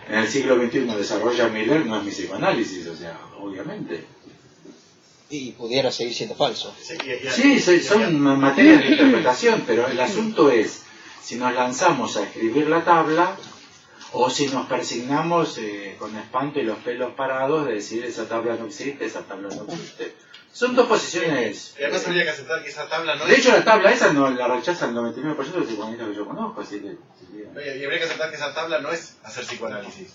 el siglo XXI desarrolla Miller no es mi psicoanálisis, o sea, obviamente. Y pudiera seguir siendo falso. Sí, son materias de interpretación, pero el asunto es si nos lanzamos a escribir la tabla o si nos persignamos con espanto y los pelos parados de decir: esa tabla no existe, esa tabla no existe. Son dos posiciones. Y además habría que aceptar que esa tabla no es... De hecho, la tabla esa no la rechaza el 99% de los psicoanalistas que yo conozco, así que... Y habría que aceptar que esa tabla no es hacer psicoanálisis.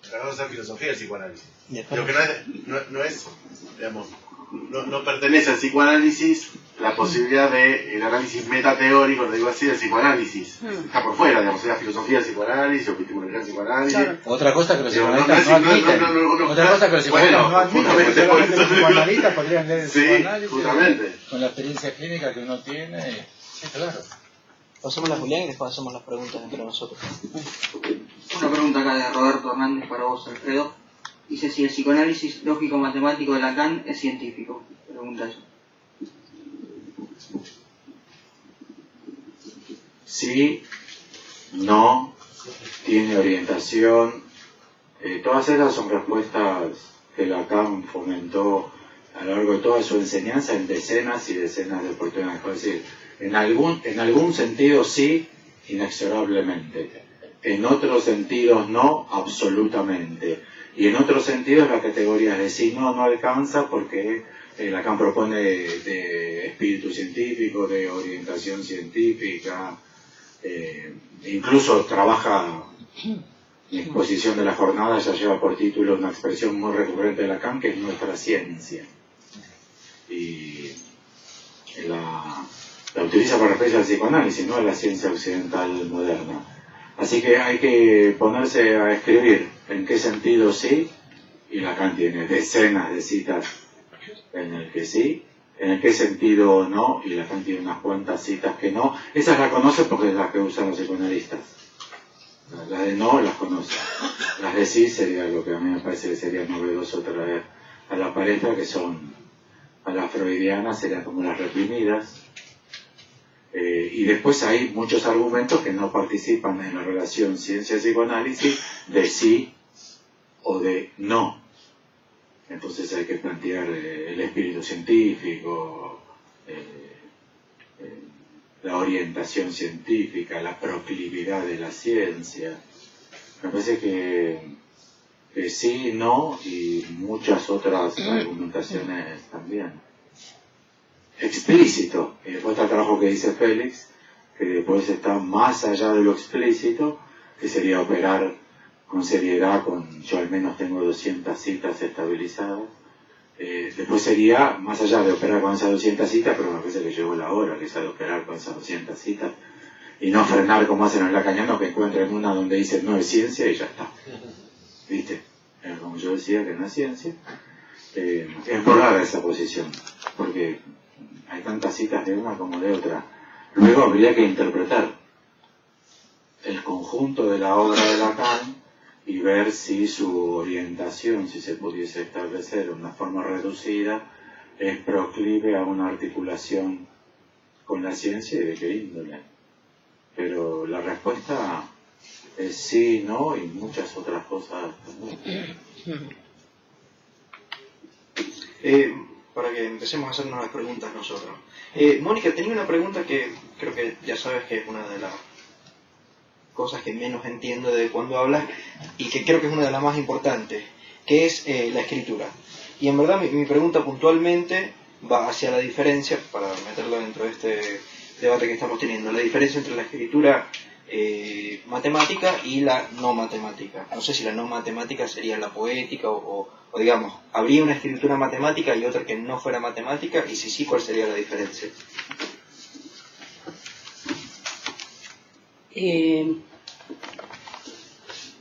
Es hacer filosofía del psicoanálisis. Lo que no es, digamos, no pertenece al psicoanálisis la posibilidad del análisis metateórico, lo digo así, del psicoanálisis. Está por fuera, digamos, es la filosofía del psicoanálisis o epistemología del psicoanálisis. Claro. Otra cosa que los psicoanalistas no admiten. Otra cosa que los psicoanalistas no admiten. Solamente los psicoanalistas podrían leer el psicoanálisis con la experiencia clínica que uno tiene. Sí, claro. Pasemos a Julián y después hacemos las preguntas entre nosotros. Una pregunta acá de Roberto Hernández para vos, Alfredo. Dice si el psicoanálisis lógico-matemático de Lacan es científico. Pregunta eso. Sí, no, tiene orientación. Todas esas son respuestas que Lacan fomentó a lo largo de toda su enseñanza en decenas y decenas de oportunidades. Es decir, en algún sentido sí, inexorablemente. En otros sentidos no, absolutamente. Y en otros sentidos la categoría de sí no alcanza porque Lacan propone de espíritu científico, de orientación científica, incluso trabaja en exposición de la jornada, ya lleva por título una expresión muy recurrente de Lacan que es nuestra ciencia. Y la utiliza para referirse al psicoanálisis, no a la ciencia occidental moderna. Así que hay que ponerse a escribir en qué sentido sí, y Lacan tiene decenas de citas en el que sí, en el qué sentido no, y Lacan tiene unas cuantas citas que no. Esas las conoce porque es las que usan los psicoanalistas. Las de no las conoce. Las de sí sería lo que a mí me parece que sería novedoso traer a la pareja, que son a las freudianas, serían como las reprimidas. Y después hay muchos argumentos que no participan en la relación ciencia-psicoanálisis de sí o de no. Entonces hay que plantear el espíritu científico, la orientación científica, la proclividad de la ciencia. Me parece que sí, no y muchas otras argumentaciones también. Explícito, y después está el trabajo que dice Félix, que después está más allá de lo explícito, que sería operar con seriedad, yo al menos tengo 200 citas estabilizadas. Después sería, más allá de operar con esas 200 citas, pero me parece que llegó la hora, que es de operar con esas 200 citas, y no frenar como hacen los lacanianos, que encuentren una donde dicen no es ciencia y ya está. ¿Viste? Como yo decía que no es ciencia. Es muy rara esa posición, porque hay tantas citas de una como de otra. Luego habría que interpretar el conjunto de la obra de Lacan y ver si su orientación, si se pudiese establecer en una forma reducida, es proclive a una articulación con la ciencia y de qué índole. Pero la respuesta es sí, no y muchas otras cosas también. Para que empecemos a hacernos las preguntas nosotros. Mónica, tenía una pregunta que creo que ya sabes que es una de las cosas que menos entiendo de cuando hablas y que creo que es una de las más importantes, que es la escritura. Y en verdad mi pregunta puntualmente va hacia la diferencia, para meterlo dentro de este debate que estamos teniendo, la diferencia entre la escritura matemática y la no matemática. No sé si la no matemática sería la poética o digamos, ¿habría una escritura matemática y otra que no fuera matemática? Y si sí, ¿cuál sería la diferencia?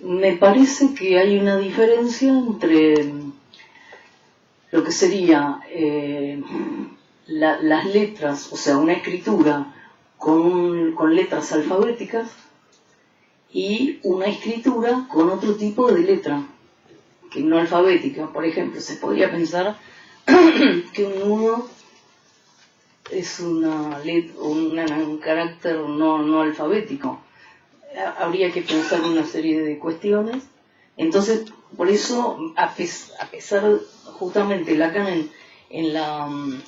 Me parece que hay una diferencia entre lo que sería las letras, o sea, una escritura con letras alfabéticas y una escritura con otro tipo de letra que no alfabética. Por ejemplo, se podría pensar que un nudo es un carácter no alfabético. Habría que pensar una serie de cuestiones. Entonces, por eso, a pesar justamente Lacan en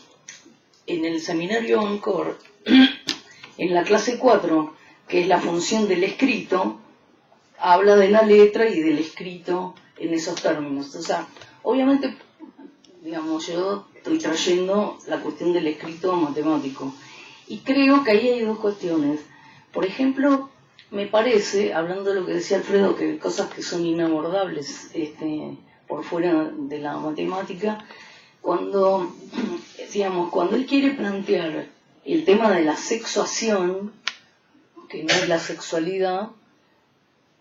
el seminario Encore, en la clase 4, que es la función del escrito, habla de la letra y del escrito en esos términos. O sea, obviamente, digamos, yo estoy trayendo la cuestión del escrito matemático. Y creo que ahí hay dos cuestiones. Por ejemplo, me parece, hablando de lo que decía Alfredo, que hay cosas que son inabordables por fuera de la matemática, cuando él quiere plantear el tema de la sexuación, que no es la sexualidad,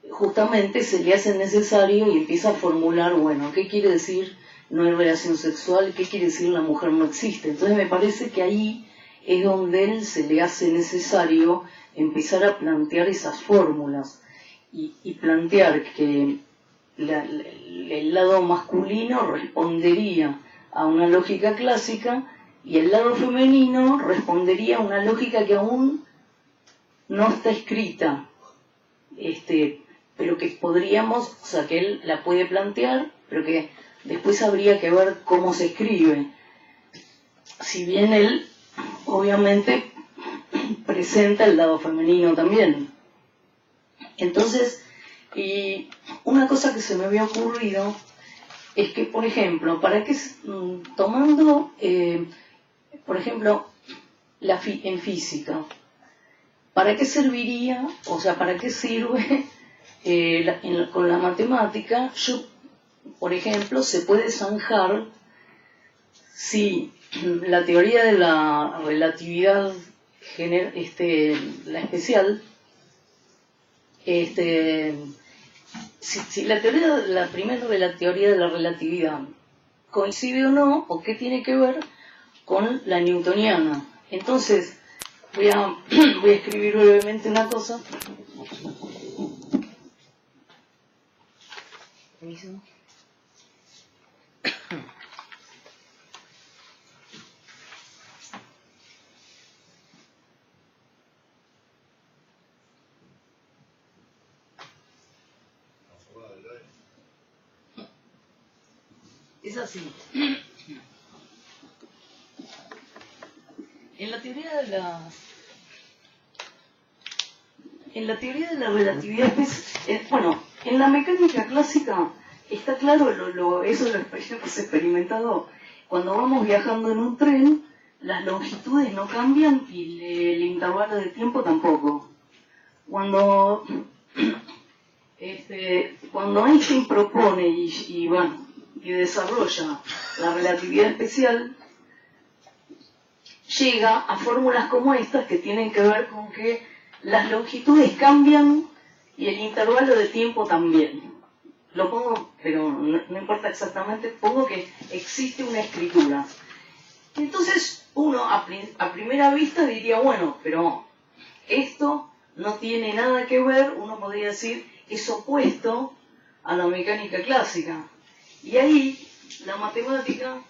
justamente se le hace necesario y empieza a formular, bueno, ¿qué quiere decir no hay relación sexual? ¿Qué quiere decir la mujer no existe? Entonces me parece que ahí es donde él se le hace necesario empezar a plantear esas fórmulas y plantear que el lado masculino respondería a una lógica clásica y el lado femenino respondería a una lógica que aún no está escrita, pero que podríamos, o sea, que él la puede plantear, pero que después habría que ver cómo se escribe. Si bien él, obviamente, presenta el lado femenino también. Entonces, y una cosa que se me había ocurrido es que, por ejemplo, tomando, por ejemplo, en física, ¿para qué serviría, o sea, para qué sirve con la matemática? Por ejemplo, se puede zanjar si la teoría de la relatividad la especial, si la primera teoría de la relatividad coincide o no, o qué tiene que ver con la newtoniana. Entonces, voy a escribir brevemente una cosa. ¿Permiso? Es así. En la teoría de la relatividad, en la mecánica clásica está claro, eso lo hemos experimentado. Cuando vamos viajando en un tren, las longitudes no cambian y el intervalo de tiempo tampoco. Cuando Einstein propone y desarrolla la relatividad especial, llega a fórmulas como estas que tienen que ver con que las longitudes cambian y el intervalo de tiempo también. Lo pongo, pero no importa exactamente, pongo que existe una escritura. Entonces uno a primera vista diría, bueno, pero Esto no tiene nada que ver, uno podría decir, es opuesto a la mecánica clásica. Y ahí la matemática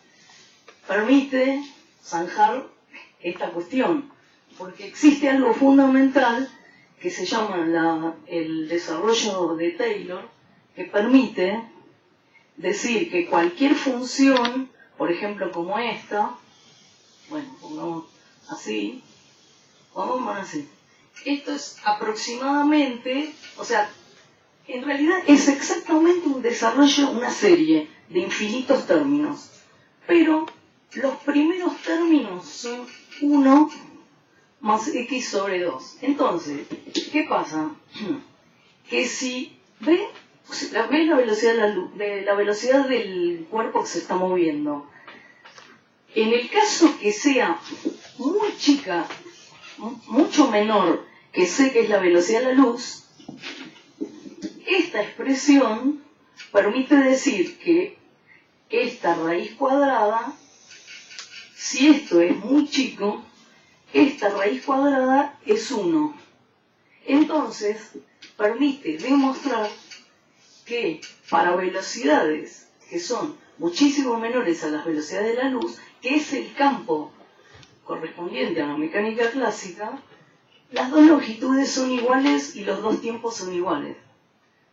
permite zanjar esta cuestión, porque existe algo fundamental que se llama el desarrollo de Taylor, que permite decir que cualquier función, por ejemplo como esta, bueno, pongamos así, esto es aproximadamente, o sea, en realidad es exactamente un desarrollo, una serie de infinitos términos, pero los primeros términos son 1 más x sobre 2. Entonces, ¿qué pasa? Que si ve la velocidad de la luz, de la velocidad del cuerpo que se está moviendo, en el caso que sea muy chica, mucho menor que c, que es la velocidad de la luz, esta expresión permite decir que esta raíz cuadrada, si esto es muy chico, esta raíz cuadrada es 1. Entonces, permite demostrar que para velocidades que son muchísimo menores a las velocidades de la luz, que es el campo correspondiente a la mecánica clásica, las dos longitudes son iguales y los dos tiempos son iguales.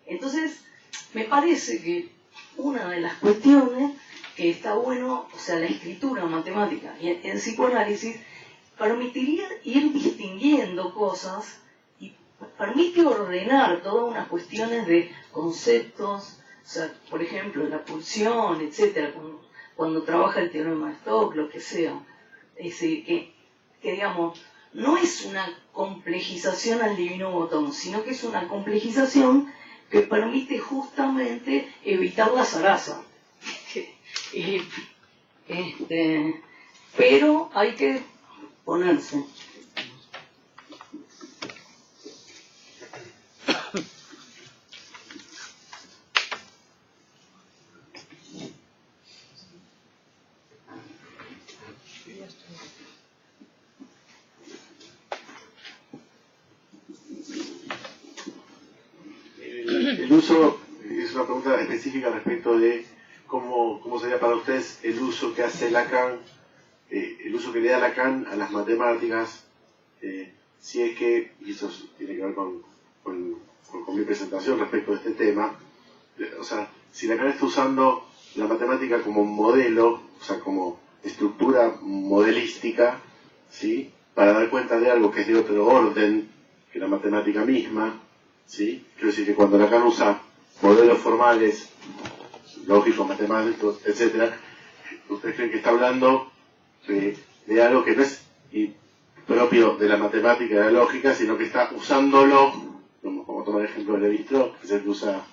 Entonces, me parece que una de las cuestiones que está bueno, o sea, la escritura matemática y en psicoanálisis, permitiría ir distinguiendo cosas y permite ordenar todas unas cuestiones de conceptos, o sea, por ejemplo, la pulsión, etcétera, cuando trabaja el teorema de Stokes, lo que sea. Es decir, que digamos, no es una complejización al divino botón, sino que es una complejización que permite justamente evitar la zaraza. Pero hay que ponerse. El uso es una pregunta específica respecto de cómo sería para ustedes el uso que hace Lacan, el uso que le da Lacan a las matemáticas, si es que, y eso tiene que ver con mi presentación respecto a este tema, o sea, si Lacan está usando la matemática como modelo, o sea, como estructura modelística, ¿sí?, para dar cuenta de algo que es de otro orden que la matemática misma, ¿sí? Quiero decir que cuando Lacan usa modelos formales, lógicos, matemáticos, etc., ¿ustedes creen que está hablando de algo que no es propio de la matemática y de la lógica, sino que está usándolo, como tomar el ejemplo de Lévi-Strauss, que es el que usa, a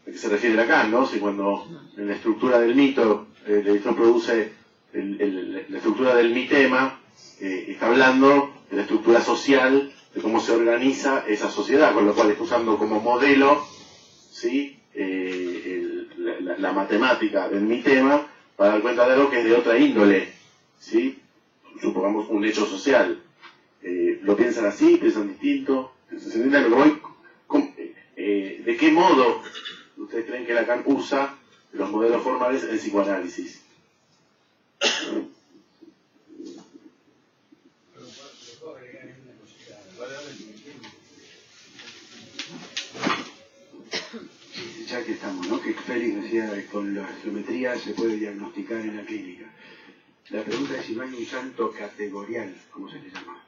que se refiere Lacan, ¿no? Si cuando en la estructura del mito Lévi-Strauss produce la estructura del mitema, está hablando de la estructura social, de cómo se organiza esa sociedad, con lo cual está usando como modelo, ¿sí?, la matemática del mitema para dar cuenta de algo que es de otra índole, ¿sí?, supongamos un hecho social. ¿Lo piensan así? ¿Piensan distinto? ¿Se entiende a lo que voy? ¿De qué modo ustedes creen que Lacan usa los modelos formales en psicoanálisis? Ya que estamos, ¿no?, que Félix decía que con la geometría se puede diagnosticar en la clínica. La pregunta es si no hay un salto categorial, ¿cómo se le llama?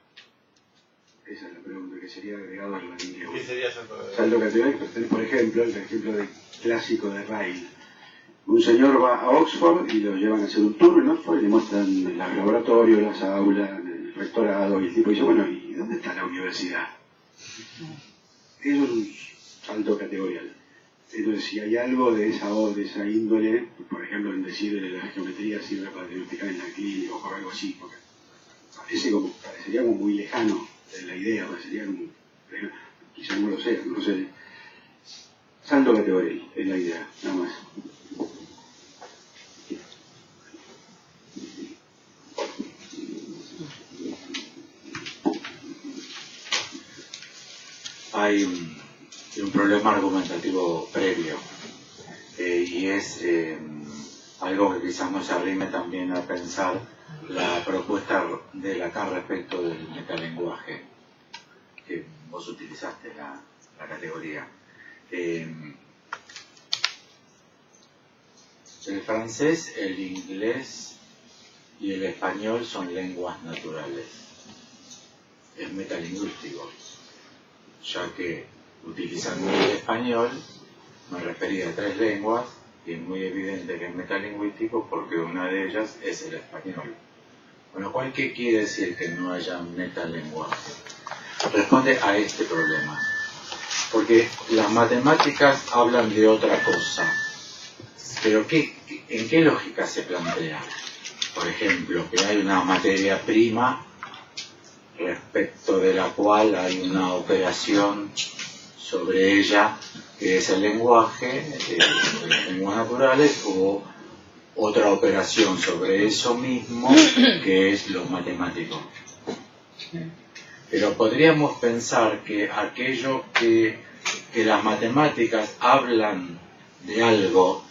Esa es la pregunta, que sería agregado a la línea. ¿Qué sería salto categorial? Salto categorial, por ejemplo, el ejemplo clásico de Ryle. Un señor va a Oxford y lo llevan a hacer un tour en Oxford y le muestran los laboratorios, las aulas, el rectorado, y el tipo dice, bueno, ¿y dónde está la universidad? Eso es un salto categorial. Entonces, si hay algo de esa índole, por ejemplo, en decir que la geometría sirve para diagnosticar en la clínica o algo así, porque parecería como muy lejano de la idea, parecería como, quizás no lo sea, no sé. Salto categorial es la idea, nada más. hay un problema argumentativo previo, y es algo que quizás nos arrime también a pensar la propuesta de Lacan respecto del metalenguaje, que vos utilizaste la categoría. El francés, el inglés y el español son lenguas naturales. Es metalingüístico, ya que utilizando el español me refería a 3 lenguas y es muy evidente que es metalingüístico porque una de ellas es el español. Con lo cual, ¿qué quiere decir que no haya metalenguaje? Responde a este problema. Porque las matemáticas hablan de otra cosa. Pero ¿en qué lógica se plantea? Por ejemplo, que hay una materia prima respecto de la cual hay una operación sobre ella que es el lenguaje, las lenguas naturales, o otra operación sobre eso mismo que es lo matemático. Pero podríamos pensar que aquello que las matemáticas hablan de algo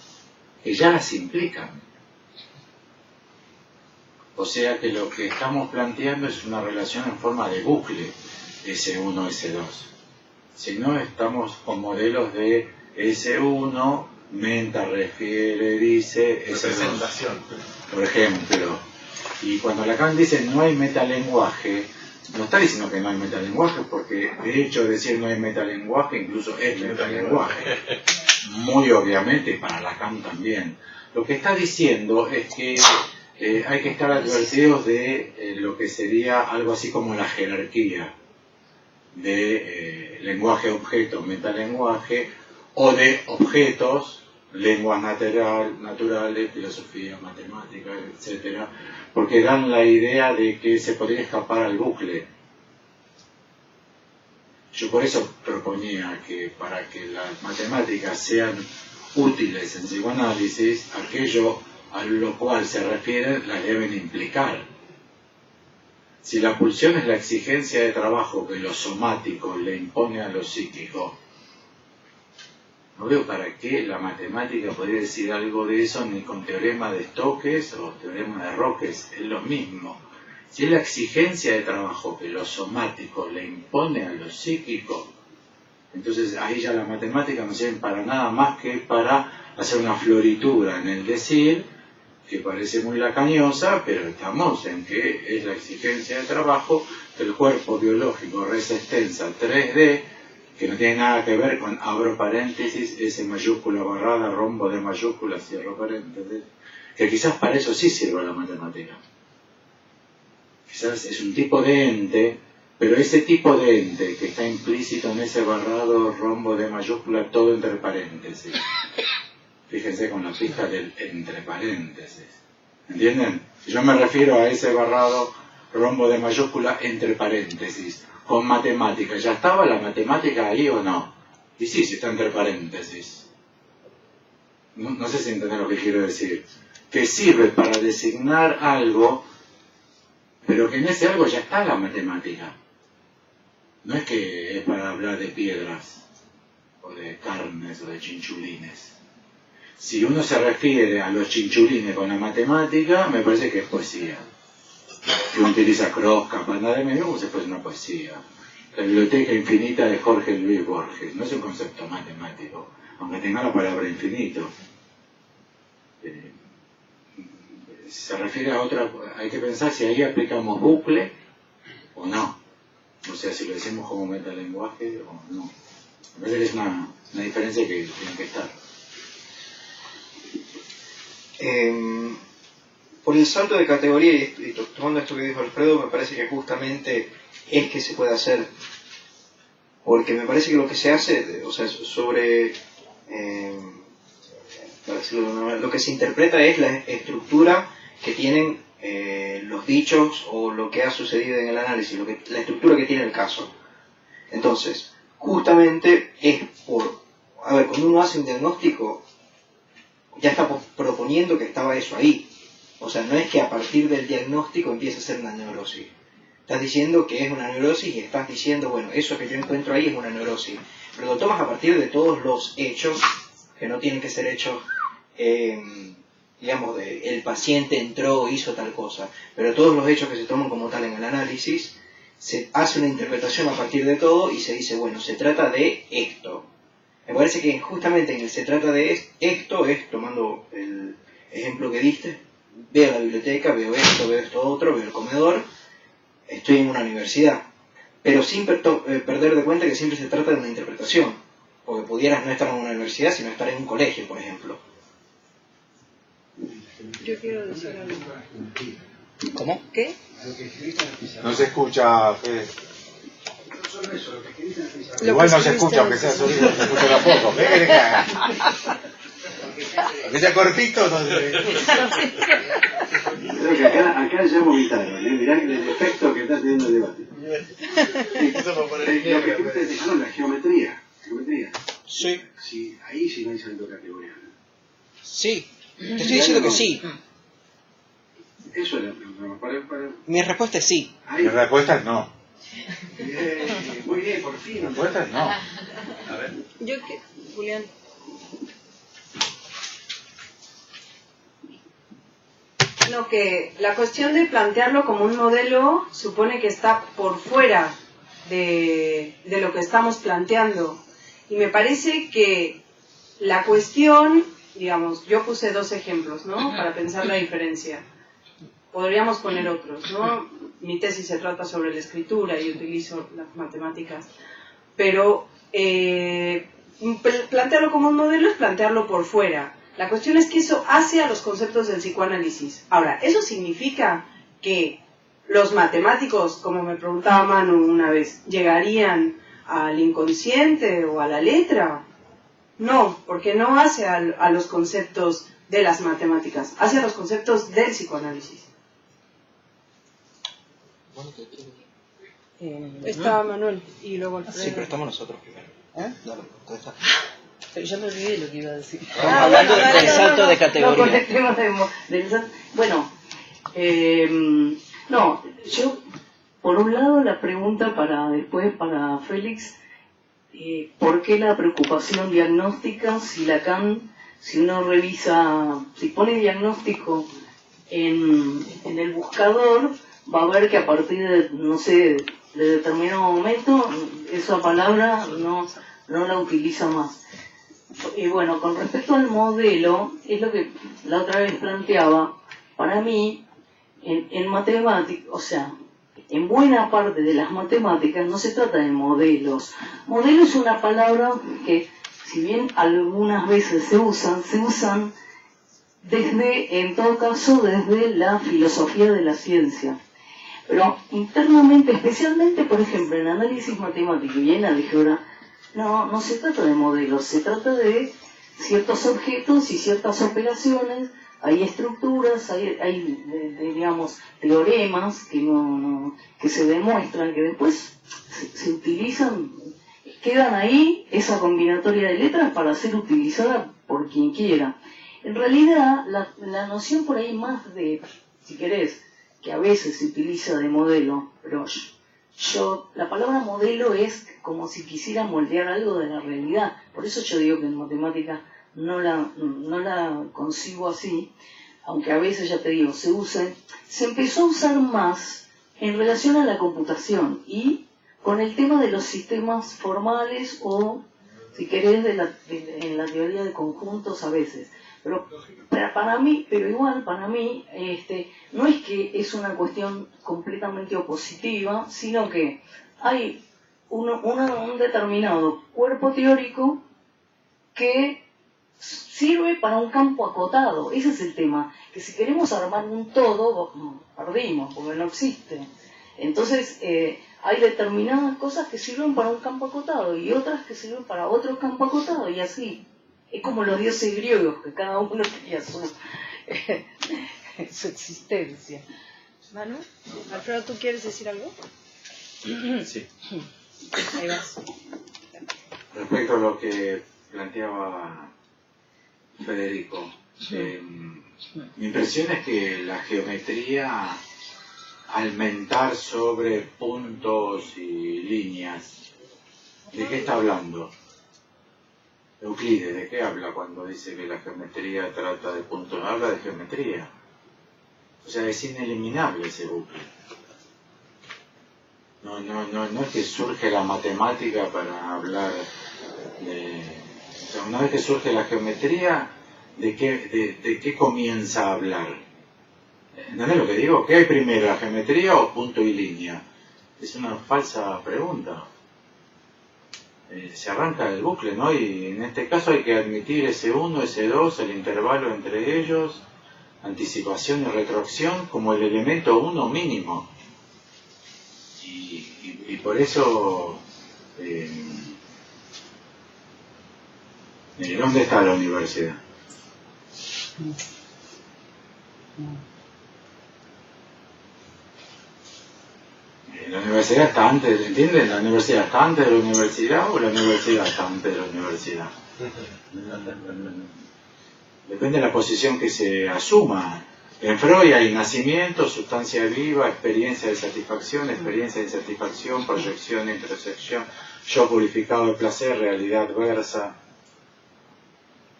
que ya las implican. O sea que lo que estamos planteando es una relación en forma de bucle, S1, S2. Si no, estamos con modelos de S1, menta, refiere, dice, S2. Por ejemplo. Y cuando Lacan dice no hay metalenguaje, no está diciendo que no hay metalenguaje, porque de hecho decir no hay metalenguaje incluso es metalenguaje. Muy obviamente para Lacan también. Lo que está diciendo es que hay que estar advertidos de lo que sería algo así como la jerarquía de lenguaje-objeto, metalenguaje, o de objetos, lenguas naturales, filosofía, matemática, etc., porque dan la idea de que se podría escapar al bucle. Yo por eso proponía que para que las matemáticas sean útiles en psicoanálisis, aquello a lo cual se refieren las deben implicar. Si la pulsión es la exigencia de trabajo que lo somático le impone a lo psíquico, no veo para qué la matemática podría decir algo de eso ni con teorema de Stokes o teorema de Roques, es lo mismo. Si es la exigencia de trabajo que lo somático le impone a lo psíquico, entonces ahí ya la matemática no sirve para nada más que para hacer una floritura en el decir, que parece muy lacaniosa, pero estamos en que es la exigencia de trabajo del cuerpo biológico res extensa 3D, que no tiene nada que ver con abro paréntesis, S mayúscula barrada, rombo de mayúsculas, cierro paréntesis, que quizás para eso sí sirve la matemática. Quizás es un tipo de ente, pero ese tipo de ente que está implícito en ese barrado, rombo de mayúscula, todo entre paréntesis. Fíjense con la pista del entre paréntesis. ¿Entienden? Yo me refiero a ese barrado, rombo de mayúscula, entre paréntesis. Con matemática. ¿Ya estaba la matemática ahí o no? Y sí, está entre paréntesis. No sé si entienden lo que quiero decir. Que sirve para designar algo, pero que en ese algo ya está la matemática. No es que es para hablar de piedras, o de carnes, o de chinchulines. Si uno se refiere a los chinchulines con la matemática, me parece que es poesía. Que uno utiliza Crosca, Pandareme, como si fuese una poesía. La biblioteca infinita de Jorge Luis Borges. No es un concepto matemático, aunque tenga la palabra infinito. Se refiere a otra, hay que pensar si ahí aplicamos bucle o no. O sea, si lo decimos como metalenguaje o no. Me parece que es una diferencia que tiene que estar. Por el salto de categoría, y tomando esto que dijo Alfredo, me parece que justamente es que se puede hacer, porque me parece que lo que se hace, o sea, sobre, para decirlo de una manera, lo que se interpreta es la estructura que tienen los dichos o lo que ha sucedido en el análisis, la estructura que tiene el caso. Entonces, justamente es cuando uno hace un diagnóstico, ya está proponiendo que estaba eso ahí. O sea, no es que a partir del diagnóstico empiece a ser una neurosis. Estás diciendo que es una neurosis y estás diciendo, bueno, eso que yo encuentro ahí es una neurosis. Pero lo tomas a partir de todos los hechos, que no tienen que ser hechos, digamos, el paciente entró, hizo tal cosa. Pero todos los hechos que se toman como tal en el análisis, se hace una interpretación a partir de todo y se dice, bueno, se trata de esto. Me parece que justamente en el se trata de esto es, tomando el ejemplo que diste, veo la biblioteca, veo esto otro, veo el comedor, estoy en una universidad, pero sin perder de cuenta que siempre se trata de una interpretación, porque pudieras no estar en una universidad, sino estar en un colegio, por ejemplo. Yo quiero decir algo. ¿Cómo? ¿Qué? No se escucha, Fede. No solo eso, lo que escribiste en el pizarrón. Igual no se escucha, aunque sea sonido, se escucha tampoco. ¿Qué querés que haga? Aunque sea cortito, no sé. Creo que acá ya vomitaron, mirá el efecto que está teniendo el debate. Lo que escribiste en el pizarrón, la geometría. Sí. Sí, ahí sí no hay salto categorial. Sí, te estoy diciendo que sí. Eso es la pregunta. Mi respuesta es sí. Mi respuesta es no. Muy bien, por fin. Mi respuesta es no. A ver. Julián. No, que la cuestión de plantearlo como un modelo supone que está por fuera de lo que estamos planteando. Y me parece que la cuestión, digamos, yo puse 2 ejemplos, ¿no? Para pensar la diferencia. Podríamos poner otros, ¿no? Mi tesis se trata sobre la escritura y utilizo las matemáticas. Pero plantearlo como un modelo es plantearlo por fuera. La cuestión es que eso hace a los conceptos del psicoanálisis. Ahora, ¿eso significa que los matemáticos, como me preguntaba Manu una vez, llegarían al inconsciente o a la letra? No, porque no hace a los conceptos de las matemáticas, hace a los conceptos del psicoanálisis. Está Manuel y luego Alfredo. Sí, pero estamos nosotros primero. Dale, ¿dónde está? Pero ya me olvidé de lo que iba a decir. Estamos hablando del salto de categoría. Bueno, yo, por un lado, la pregunta para Félix, ¿por qué la preocupación diagnóstica si Lacan, si uno revisa, si pone diagnóstico en el buscador, va a ver que a partir de, no sé, de determinado momento, esa palabra no la utiliza más. Y bueno, con respecto al modelo, es lo que la otra vez planteaba, para mí, en matemáticas, o sea, en buena parte de las matemáticas no se trata de modelos. Modelo es una palabra que, si bien algunas veces se usan desde, en todo caso, desde la filosofía de la ciencia. Pero internamente, especialmente, por ejemplo, en análisis matemático y en álgebra, no se trata de modelos, se trata de ciertos objetos y ciertas operaciones. Hay estructuras, hay digamos, teoremas que se demuestran, que después se utilizan, quedan ahí, esa combinatoria de letras para ser utilizada por quien quiera. En realidad, la noción por ahí más de, si querés, que a veces se utiliza de modelo, pero la palabra modelo es como si quisiera moldear algo de la realidad. Por eso yo digo que en matemática no la concibo así, aunque a veces, ya te digo, se empezó a usar más en relación a la computación y con el tema de los sistemas formales o, si querés, en la teoría de conjuntos a veces. Pero para mí, no es que es una cuestión completamente opositiva, sino que hay un determinado cuerpo teórico que sirve para un campo acotado. Ese es el tema, que si queremos armar un todo, perdimos, porque no existe. Entonces, hay determinadas cosas que sirven para un campo acotado y otras que sirven para otro campo acotado, y así. Es como los dioses griegos, que cada uno tenía su existencia. Manu, Alfredo, ¿tú quieres decir algo? Sí. Ahí vas. Respecto a lo que planteaba Federico, mi impresión es que la geometría almentar sobre puntos y líneas. ¿De qué está hablando? Euclides, ¿de qué habla cuando dice que la geometría trata de puntos? Habla de geometría. O sea, es ineliminable ese bucle. No es que surge la matemática para hablar de... O sea, una vez que surge la geometría, ¿de qué comienza a hablar? ¿Entendés lo que digo? ¿Qué hay primero, la geometría o punto y línea? Es una falsa pregunta. Se arranca del bucle, ¿no? Y en este caso hay que admitir S1, S2, el intervalo entre ellos, anticipación y retroacción como el elemento 1 mínimo. Y por eso, ¿dónde está la universidad? La universidad está antes, ¿entienden? ¿La universidad está antes de la universidad o la universidad está antes de la universidad? Depende de la posición que se asuma. En Freud hay nacimiento, sustancia viva, experiencia de satisfacción, experiencia de insatisfacción, proyección, intersección, yo purificado de placer, realidad adversa.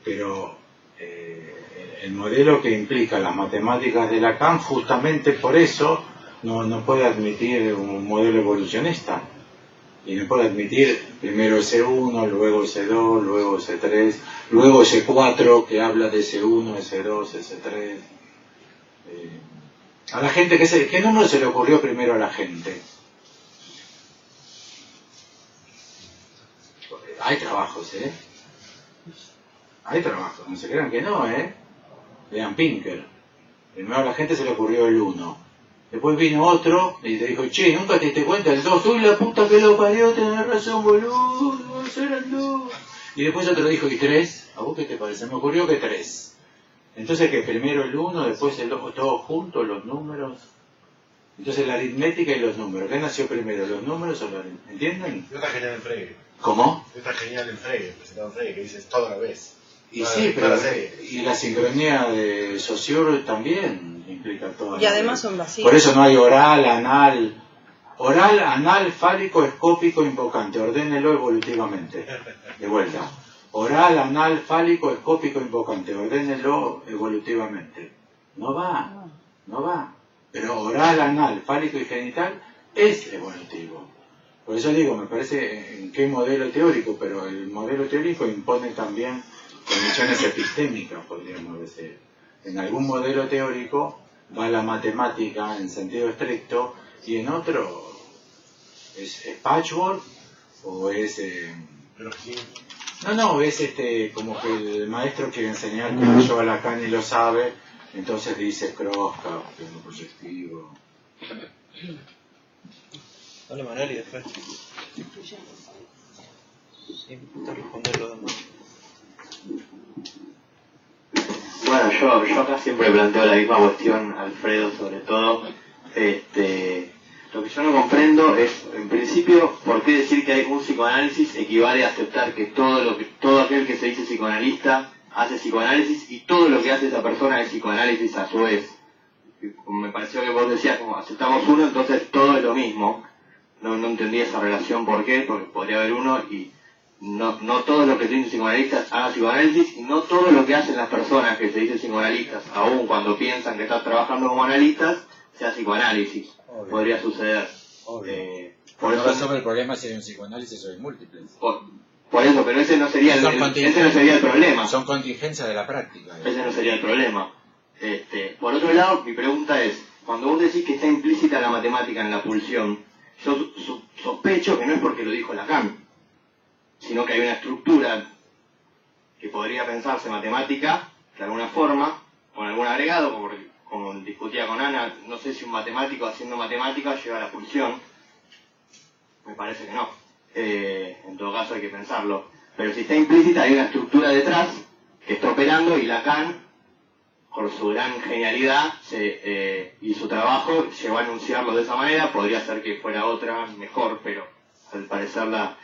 Pero el modelo que implica las matemáticas de Lacan, justamente por eso, no puede admitir un modelo evolucionista. Y no puede admitir primero S1, luego S2, luego S3, luego S4, que habla de S1, S2, S3. A la gente, ¿qué número se le ocurrió primero a la gente? Hay trabajos, Hay trabajos, no se crean que no, Vean Pinker. Primero a la gente se le ocurrió el 1. Después vino otro y te dijo, che, ¿nunca te diste cuenta el 2? Uy, la puta que lo parió, tenés razón, boludo, va a ser el 2. Y después otro dijo, ¿y 3? ¿A vos qué te parece? Me ocurrió que 3. Entonces que primero el 1, después el 2, todos juntos, los números. Entonces la aritmética y los números. ¿Qué nació primero, los números o la aritmética? ¿Entienden? Está genial en Frege. ¿Cómo? Está genial en Frege, presentado en Frege, que dices todo a la vez. Y sí, pero y la sincronía de Saussure también implica todo. Y además son vacíos. Por eso no hay oral, anal, fálico, escópico, invocante. Ordénelo evolutivamente. De vuelta. Oral, anal, fálico, escópico, invocante. Ordénelo evolutivamente. No va. Pero oral, anal, fálico y genital es evolutivo. Por eso digo, me parece en qué modelo teórico, pero el modelo teórico impone también condiciones epistémicas, podríamos decir. En algún modelo teórico va la matemática en sentido estricto y en otro es patchwork o es... Pero sí. No, es como que el maestro quiere enseñar que leyó a Lacan y lo sabe, entonces dice Kroska, que es lo proyectivo. Dale, Manuel, y después. Sí, te responder lo demás. Bueno, yo acá siempre planteo la misma cuestión, Alfredo, sobre todo. Lo que yo no comprendo es, en principio, por qué decir que hay un psicoanálisis equivale a aceptar que todo aquel que se dice psicoanalista hace psicoanálisis y todo lo que hace esa persona es psicoanálisis a su vez. Me pareció que vos decías, como aceptamos uno, entonces todo es lo mismo. No entendí esa relación, ¿por qué? Porque podría haber uno y no todo lo que se dice psicoanalistas haga psicoanálisis y no todo lo que hacen las personas que se dicen psicoanalistas, aun cuando piensan que están trabajando como analistas, sea psicoanálisis. Obvio. Podría suceder. Por eso resuelve el problema si hay un psicoanálisis o hay múltiples. Por eso, pero ese no sería el problema. Son contingencias de la práctica. Ese no sería el problema. Por otro lado, mi pregunta es, cuando vos decís que está implícita la matemática en la pulsión, yo sospecho que no es porque lo dijo Lacan, sino que hay una estructura que podría pensarse matemática de alguna forma, con algún agregado, como discutía con Ana, no sé si un matemático haciendo matemática llega a la pulsión, me parece que no, en todo caso hay que pensarlo, pero si está implícita hay una estructura detrás que está operando y Lacan, por su gran genialidad y su trabajo, llegó a anunciarlo de esa manera. Podría ser que fuera otra mejor, pero al parecer la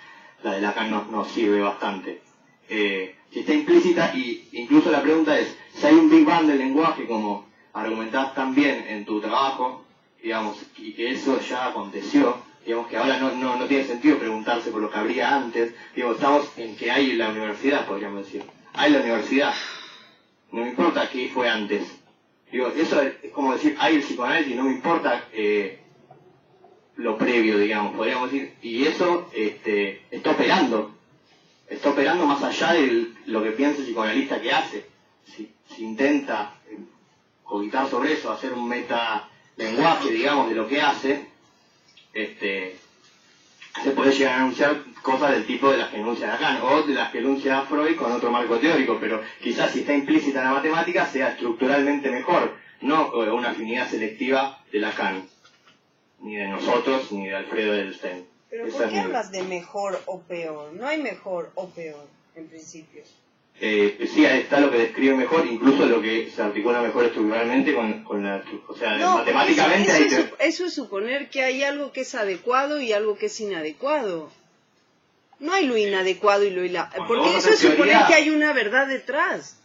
de Lacan nos sirve bastante. Si está implícita, y incluso la pregunta es, si hay un Big Bang del lenguaje, como argumentás también en tu trabajo, digamos, y que eso ya aconteció, digamos que ahora no tiene sentido preguntarse por lo que habría antes, digo, estamos en que hay la universidad, podríamos decir, hay la universidad, no me importa qué fue antes, digo, eso es como decir, hay el psicoanálisis, no me importa lo previo, digamos, podríamos decir, y eso está operando más allá de lo que piensa el psicoanalista que hace, si intenta cogitar sobre eso, hacer un metalenguaje, digamos, de lo que hace, se puede llegar a anunciar cosas del tipo de las que enuncia Lacan o de las que enuncia Freud con otro marco teórico, pero quizás si está implícita en la matemática sea estructuralmente mejor, no una afinidad selectiva de Lacan, ni de nosotros, ni de Alfredo Edelstein. Pero ¿por qué hablas de mejor o peor? No hay mejor o peor, en principio. Sí, ahí está lo que describe mejor, incluso lo que se articula mejor estructuralmente con la... O sea, no, matemáticamente... Eso es suponer que hay algo que es adecuado y algo que es inadecuado. No hay lo inadecuado y lo inadecuado. Porque eso es suponer que hay una verdad detrás.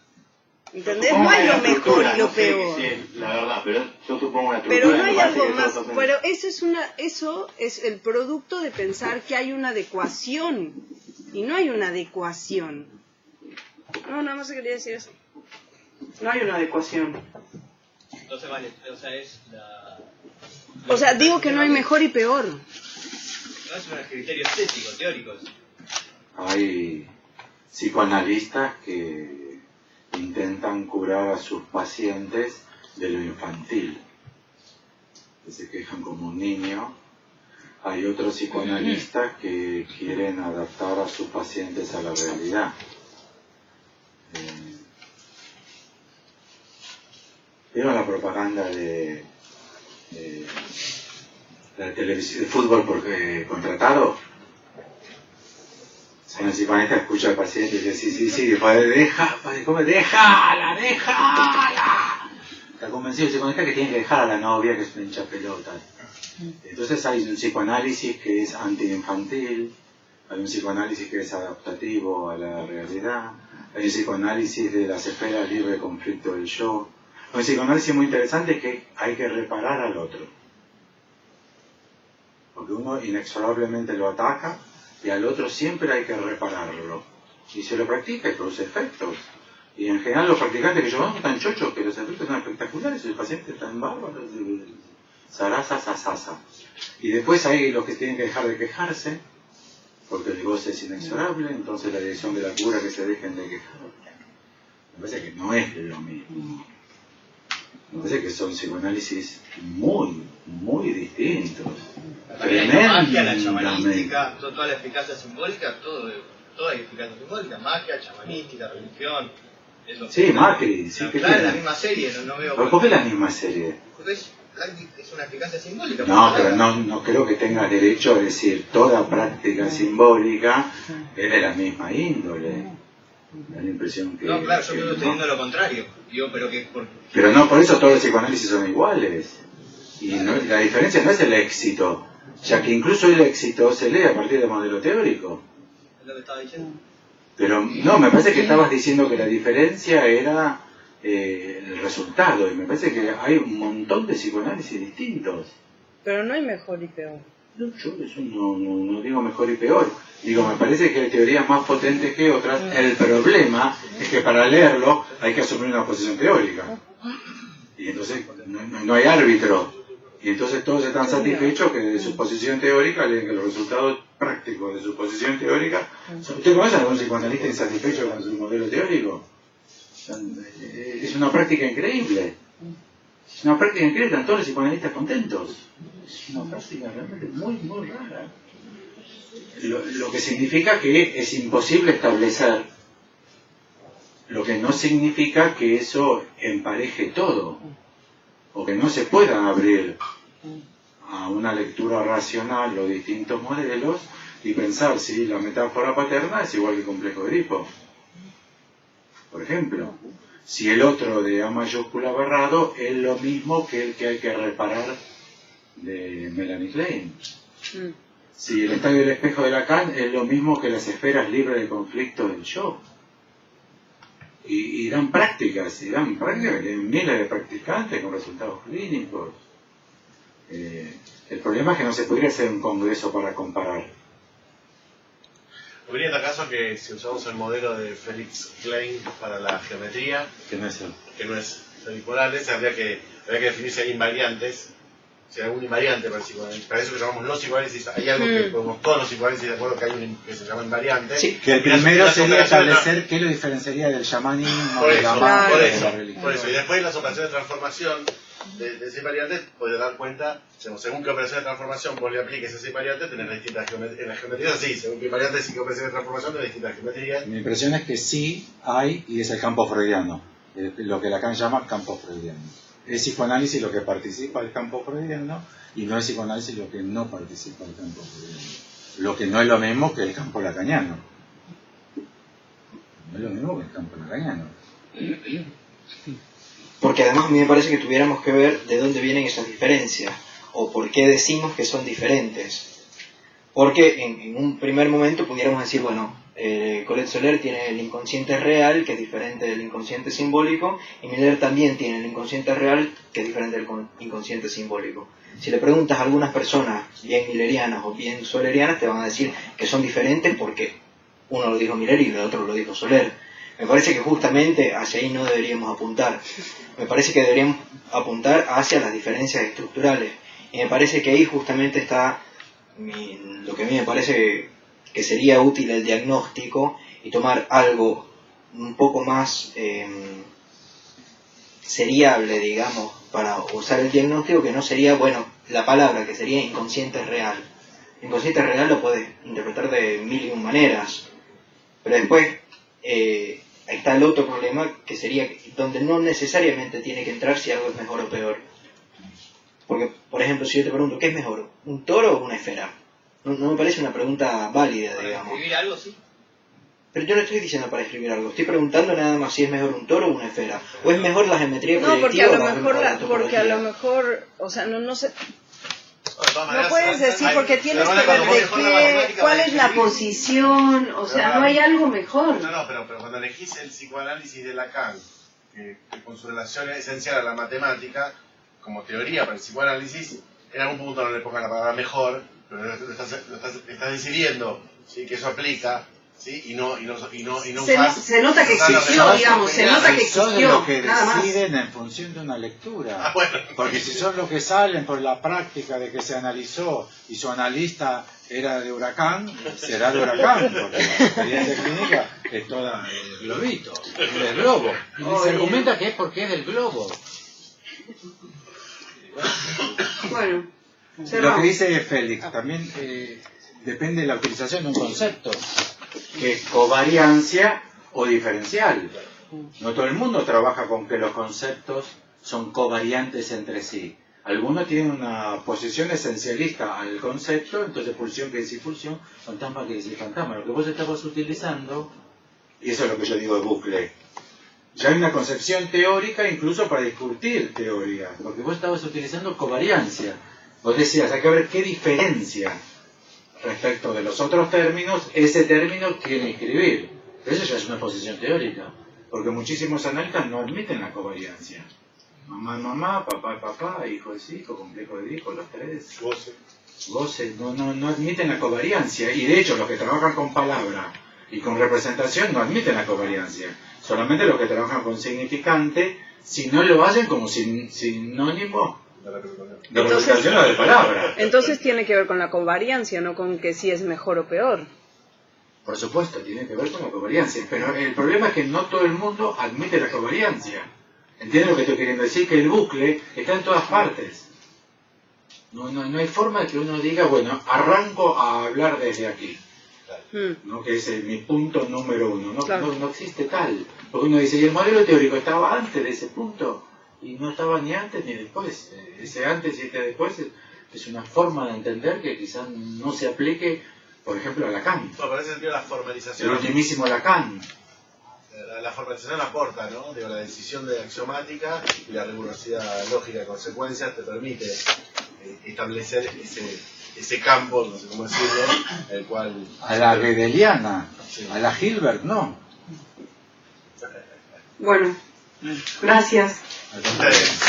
¿Entendés? No hay lo mejor y lo peor. Sí, la verdad, pero yo supongo una estructura... Pero no hay algo más. Pero eso es el producto de pensar que hay una adecuación. Y no hay una adecuación. No, nada más se quería decir eso. No hay una adecuación. Entonces, vale, o sea, es la... O sea, digo que no hay mejor y peor. No es un criterio estético, teóricos. Hay psicoanalistas que intentan curar a sus pacientes de lo infantil, que se quejan como un niño. Hay otros psicoanalistas que quieren adaptar a sus pacientes a la realidad. ¿Vieron la propaganda de la televisión de fútbol contratado? El psicoanalista escucha al paciente y dice, sí, déjala. Está convencido el psicoanalista que tiene que dejar a la novia, que es una hincha pelota. Entonces hay un psicoanálisis que es antiinfantil, hay un psicoanálisis que es adaptativo a la realidad, hay un psicoanálisis de las esferas libre de conflicto del yo. Un psicoanálisis muy interesante es que hay que reparar al otro. Porque uno inexorablemente lo ataca y al otro siempre hay que repararlo. Y se lo practica y produce efectos. Y en general los practicantes que yo veo están chochos, que los efectos son espectaculares, el paciente está en bárbaro, sarasa. Y después hay los que tienen que dejar de quejarse, porque el goce es inexorable, entonces la dirección de la cura que se dejen de quejar. Me parece que no es lo mismo. Me parece que son psicoanálisis muy distintos. La magia, la chamanística, toda la eficacia simbólica, toda hay eficacia simbólica, magia, chamanística, religión. Eso. Sí, Macri. Sí, claro, es la misma serie, no veo... ¿Pero por qué la misma serie? Porque es una eficacia simbólica. No, pero no creo que tenga derecho a decir toda práctica simbólica es de la misma índole. Da la impresión que... No, claro, yo estoy diciendo lo contrario. Digo, pero no, por eso todos los psicoanálisis son iguales. Y la diferencia no es el éxito, ya que incluso el éxito se lee a partir del modelo teórico. Es lo que estaba diciendo. Pero no, me parece que estabas diciendo que la diferencia era el resultado, y me parece que hay un montón de psicoanálisis distintos. Pero no hay mejor y peor. No, yo eso no digo mejor y peor. Digo, me parece que hay teorías más potentes que otras. El problema es que para leerlo hay que asumir una posición teórica. Y entonces no hay árbitro. Y entonces todos están satisfechos que de su posición teórica leen que los resultados prácticos de su posición teórica... ¿Usted conoce a algún psicoanalista insatisfecho con su modelo teórico? Es una práctica increíble. Es una práctica increíble, están todos los psicoanalistas contentos. Es una práctica realmente muy rara. Lo que significa que es imposible establecer, lo que no significa que eso empareje todo, o que no se pueda abrir a una lectura racional los distintos modelos y pensar si la metáfora paterna es igual que el complejo de Edipo. Por ejemplo, si el otro de A mayúscula barrado es lo mismo que el que hay que reparar de Melanie Klein. Si el estadio del espejo de Lacan es lo mismo que las esferas libres de conflicto del yo. Y dan prácticas, que hay miles de practicantes con resultados clínicos. El problema es que no se podría hacer un congreso para comparar. Habría en caso que si usamos el modelo de Felix Klein para la geometría, Que no es el... que no es Felix Morales, habría que definir si hay invariantes, si hay algún invariante para el psicoanálisis. Para eso que llamamos los psicoanálisis, hay algo que podemos todos los psicoanálisis de acuerdo que hay un que se llama invariante. Sí, que el primero sería establecer qué lo diferenciaría del chamanismo, de la magia, de la religión. Por eso, y después las operaciones de transformación de ese invariante, puedes dar cuenta, según qué operación de transformación vos le apliques ese invariante, tenés distintas geometrías. En las geometrías sí, según qué invariante y qué operación de transformación tenés distintas geometrías. Mi impresión es que sí hay, y es el campo freudiano, lo que Lacan llama campo freudiano. Es psicoanálisis lo que participa del campo freudiano, y no es psicoanálisis lo que no participa del campo freudiano. Lo que no es lo mismo que el campo lacaniano. No es lo mismo que el campo lacaniano. Porque además a mí me parece que tuviéramos que ver de dónde vienen esas diferencias, o por qué decimos que son diferentes. Porque en un primer momento pudiéramos decir, bueno, Colette Soler tiene el inconsciente real, que es diferente del inconsciente simbólico, y Miller también tiene el inconsciente real, que es diferente del inconsciente simbólico. Si le preguntas a algunas personas, bien millerianas o bien solerianas, te van a decir que son diferentes porque uno lo dijo Miller y el otro lo dijo Soler. Me parece que justamente hacia ahí no deberíamos apuntar. Me parece que deberíamos apuntar hacia las diferencias estructurales. Y me parece que ahí justamente está lo que a mí me parece que sería útil el diagnóstico y tomar algo un poco más seriable, digamos, para usar el diagnóstico, que no sería, bueno, la palabra, que sería inconsciente real. Inconsciente real lo puedes interpretar de mil y un maneras, pero después está el otro problema, que sería donde no necesariamente tiene que entrar si algo es mejor o peor. Porque, por ejemplo, si yo te pregunto, ¿qué es mejor? ¿Un toro o una esfera? No me parece una pregunta válida, digamos. ¿Para escribir algo, sí? Pero yo no estoy diciendo para escribir algo, estoy preguntando nada más si es mejor un toro o una esfera. ¿O es mejor la geometría proyectiva? No, porque a lo mejor, o sea, no sé. No puedes decir, porque tienes que ver de qué, cuál es la posición, o sea, no hay algo mejor. No, pero cuando elegís el psicoanálisis de Lacan, que con su relación esencial a la matemática, como teoría para el psicoanálisis, en algún punto no le pongan la palabra mejor, pero lo estás decidiendo, ¿sí? Que eso aplica, ¿sí? Y no se nota que existió, digamos, se nota que existió. Son lo que deciden en función de una lectura. Bueno. Porque si son los que salen por la práctica de que se analizó y su analista era de Huracán, será de Huracán, porque la experiencia clínica es toda el globito, del globo. Y se argumenta que es porque es del globo. Bueno, lo que dice Félix también depende de la utilización de un concepto, que es covariancia o diferencial. No todo el mundo trabaja con que los conceptos son covariantes entre sí. Algunos tienen una posición esencialista al concepto, entonces pulsión que decir pulsión, fantasma que decir fantasma. Lo que vos estabas utilizando, y eso es lo que yo digo de bucle, ya hay una concepción teórica incluso para discutir teoría, porque vos estabas utilizando covariancia. Vos decías, hay que ver qué diferencia respecto de los otros términos ese término quiere inscribir. Eso ya es una posición teórica, porque muchísimos analistas no admiten la covariancia. Mamá es mamá, papá es papá, hijo es hijo, complejo de hijo, los tres. Voces no admiten la covariancia, y de hecho los que trabajan con palabra y con representación no admiten la covariancia. Solamente los que trabajan con significante, si no lo hacen como sinónimo de representación o de palabra. Entonces tiene que ver con la covariancia, no con que si es mejor o peor. Por supuesto, tiene que ver con la covariancia, pero el problema es que no todo el mundo admite la covariancia. ¿Entiendes lo que estoy queriendo decir? Que el bucle está en todas partes. No hay forma de que uno diga, bueno, arranco a hablar desde aquí. ¿No? Que es mi punto número uno. No existe tal. Porque uno dice, y el modelo teórico estaba antes de ese punto, y no estaba ni antes ni después. Ese antes y este después es una forma de entender que quizás no se aplique, por ejemplo, a Lacan. No, pero en ese sentido la formalización. El ultimísimo Lacan. La formalización aporta, ¿no? Digo, la decisión de axiomática y la rigurosidad lógica de consecuencias te permite establecer ese campo, no sé cómo decirlo, el cual... A la Gödeliana, sí. A la Hilbert, no. Bueno, gracias. A ustedes.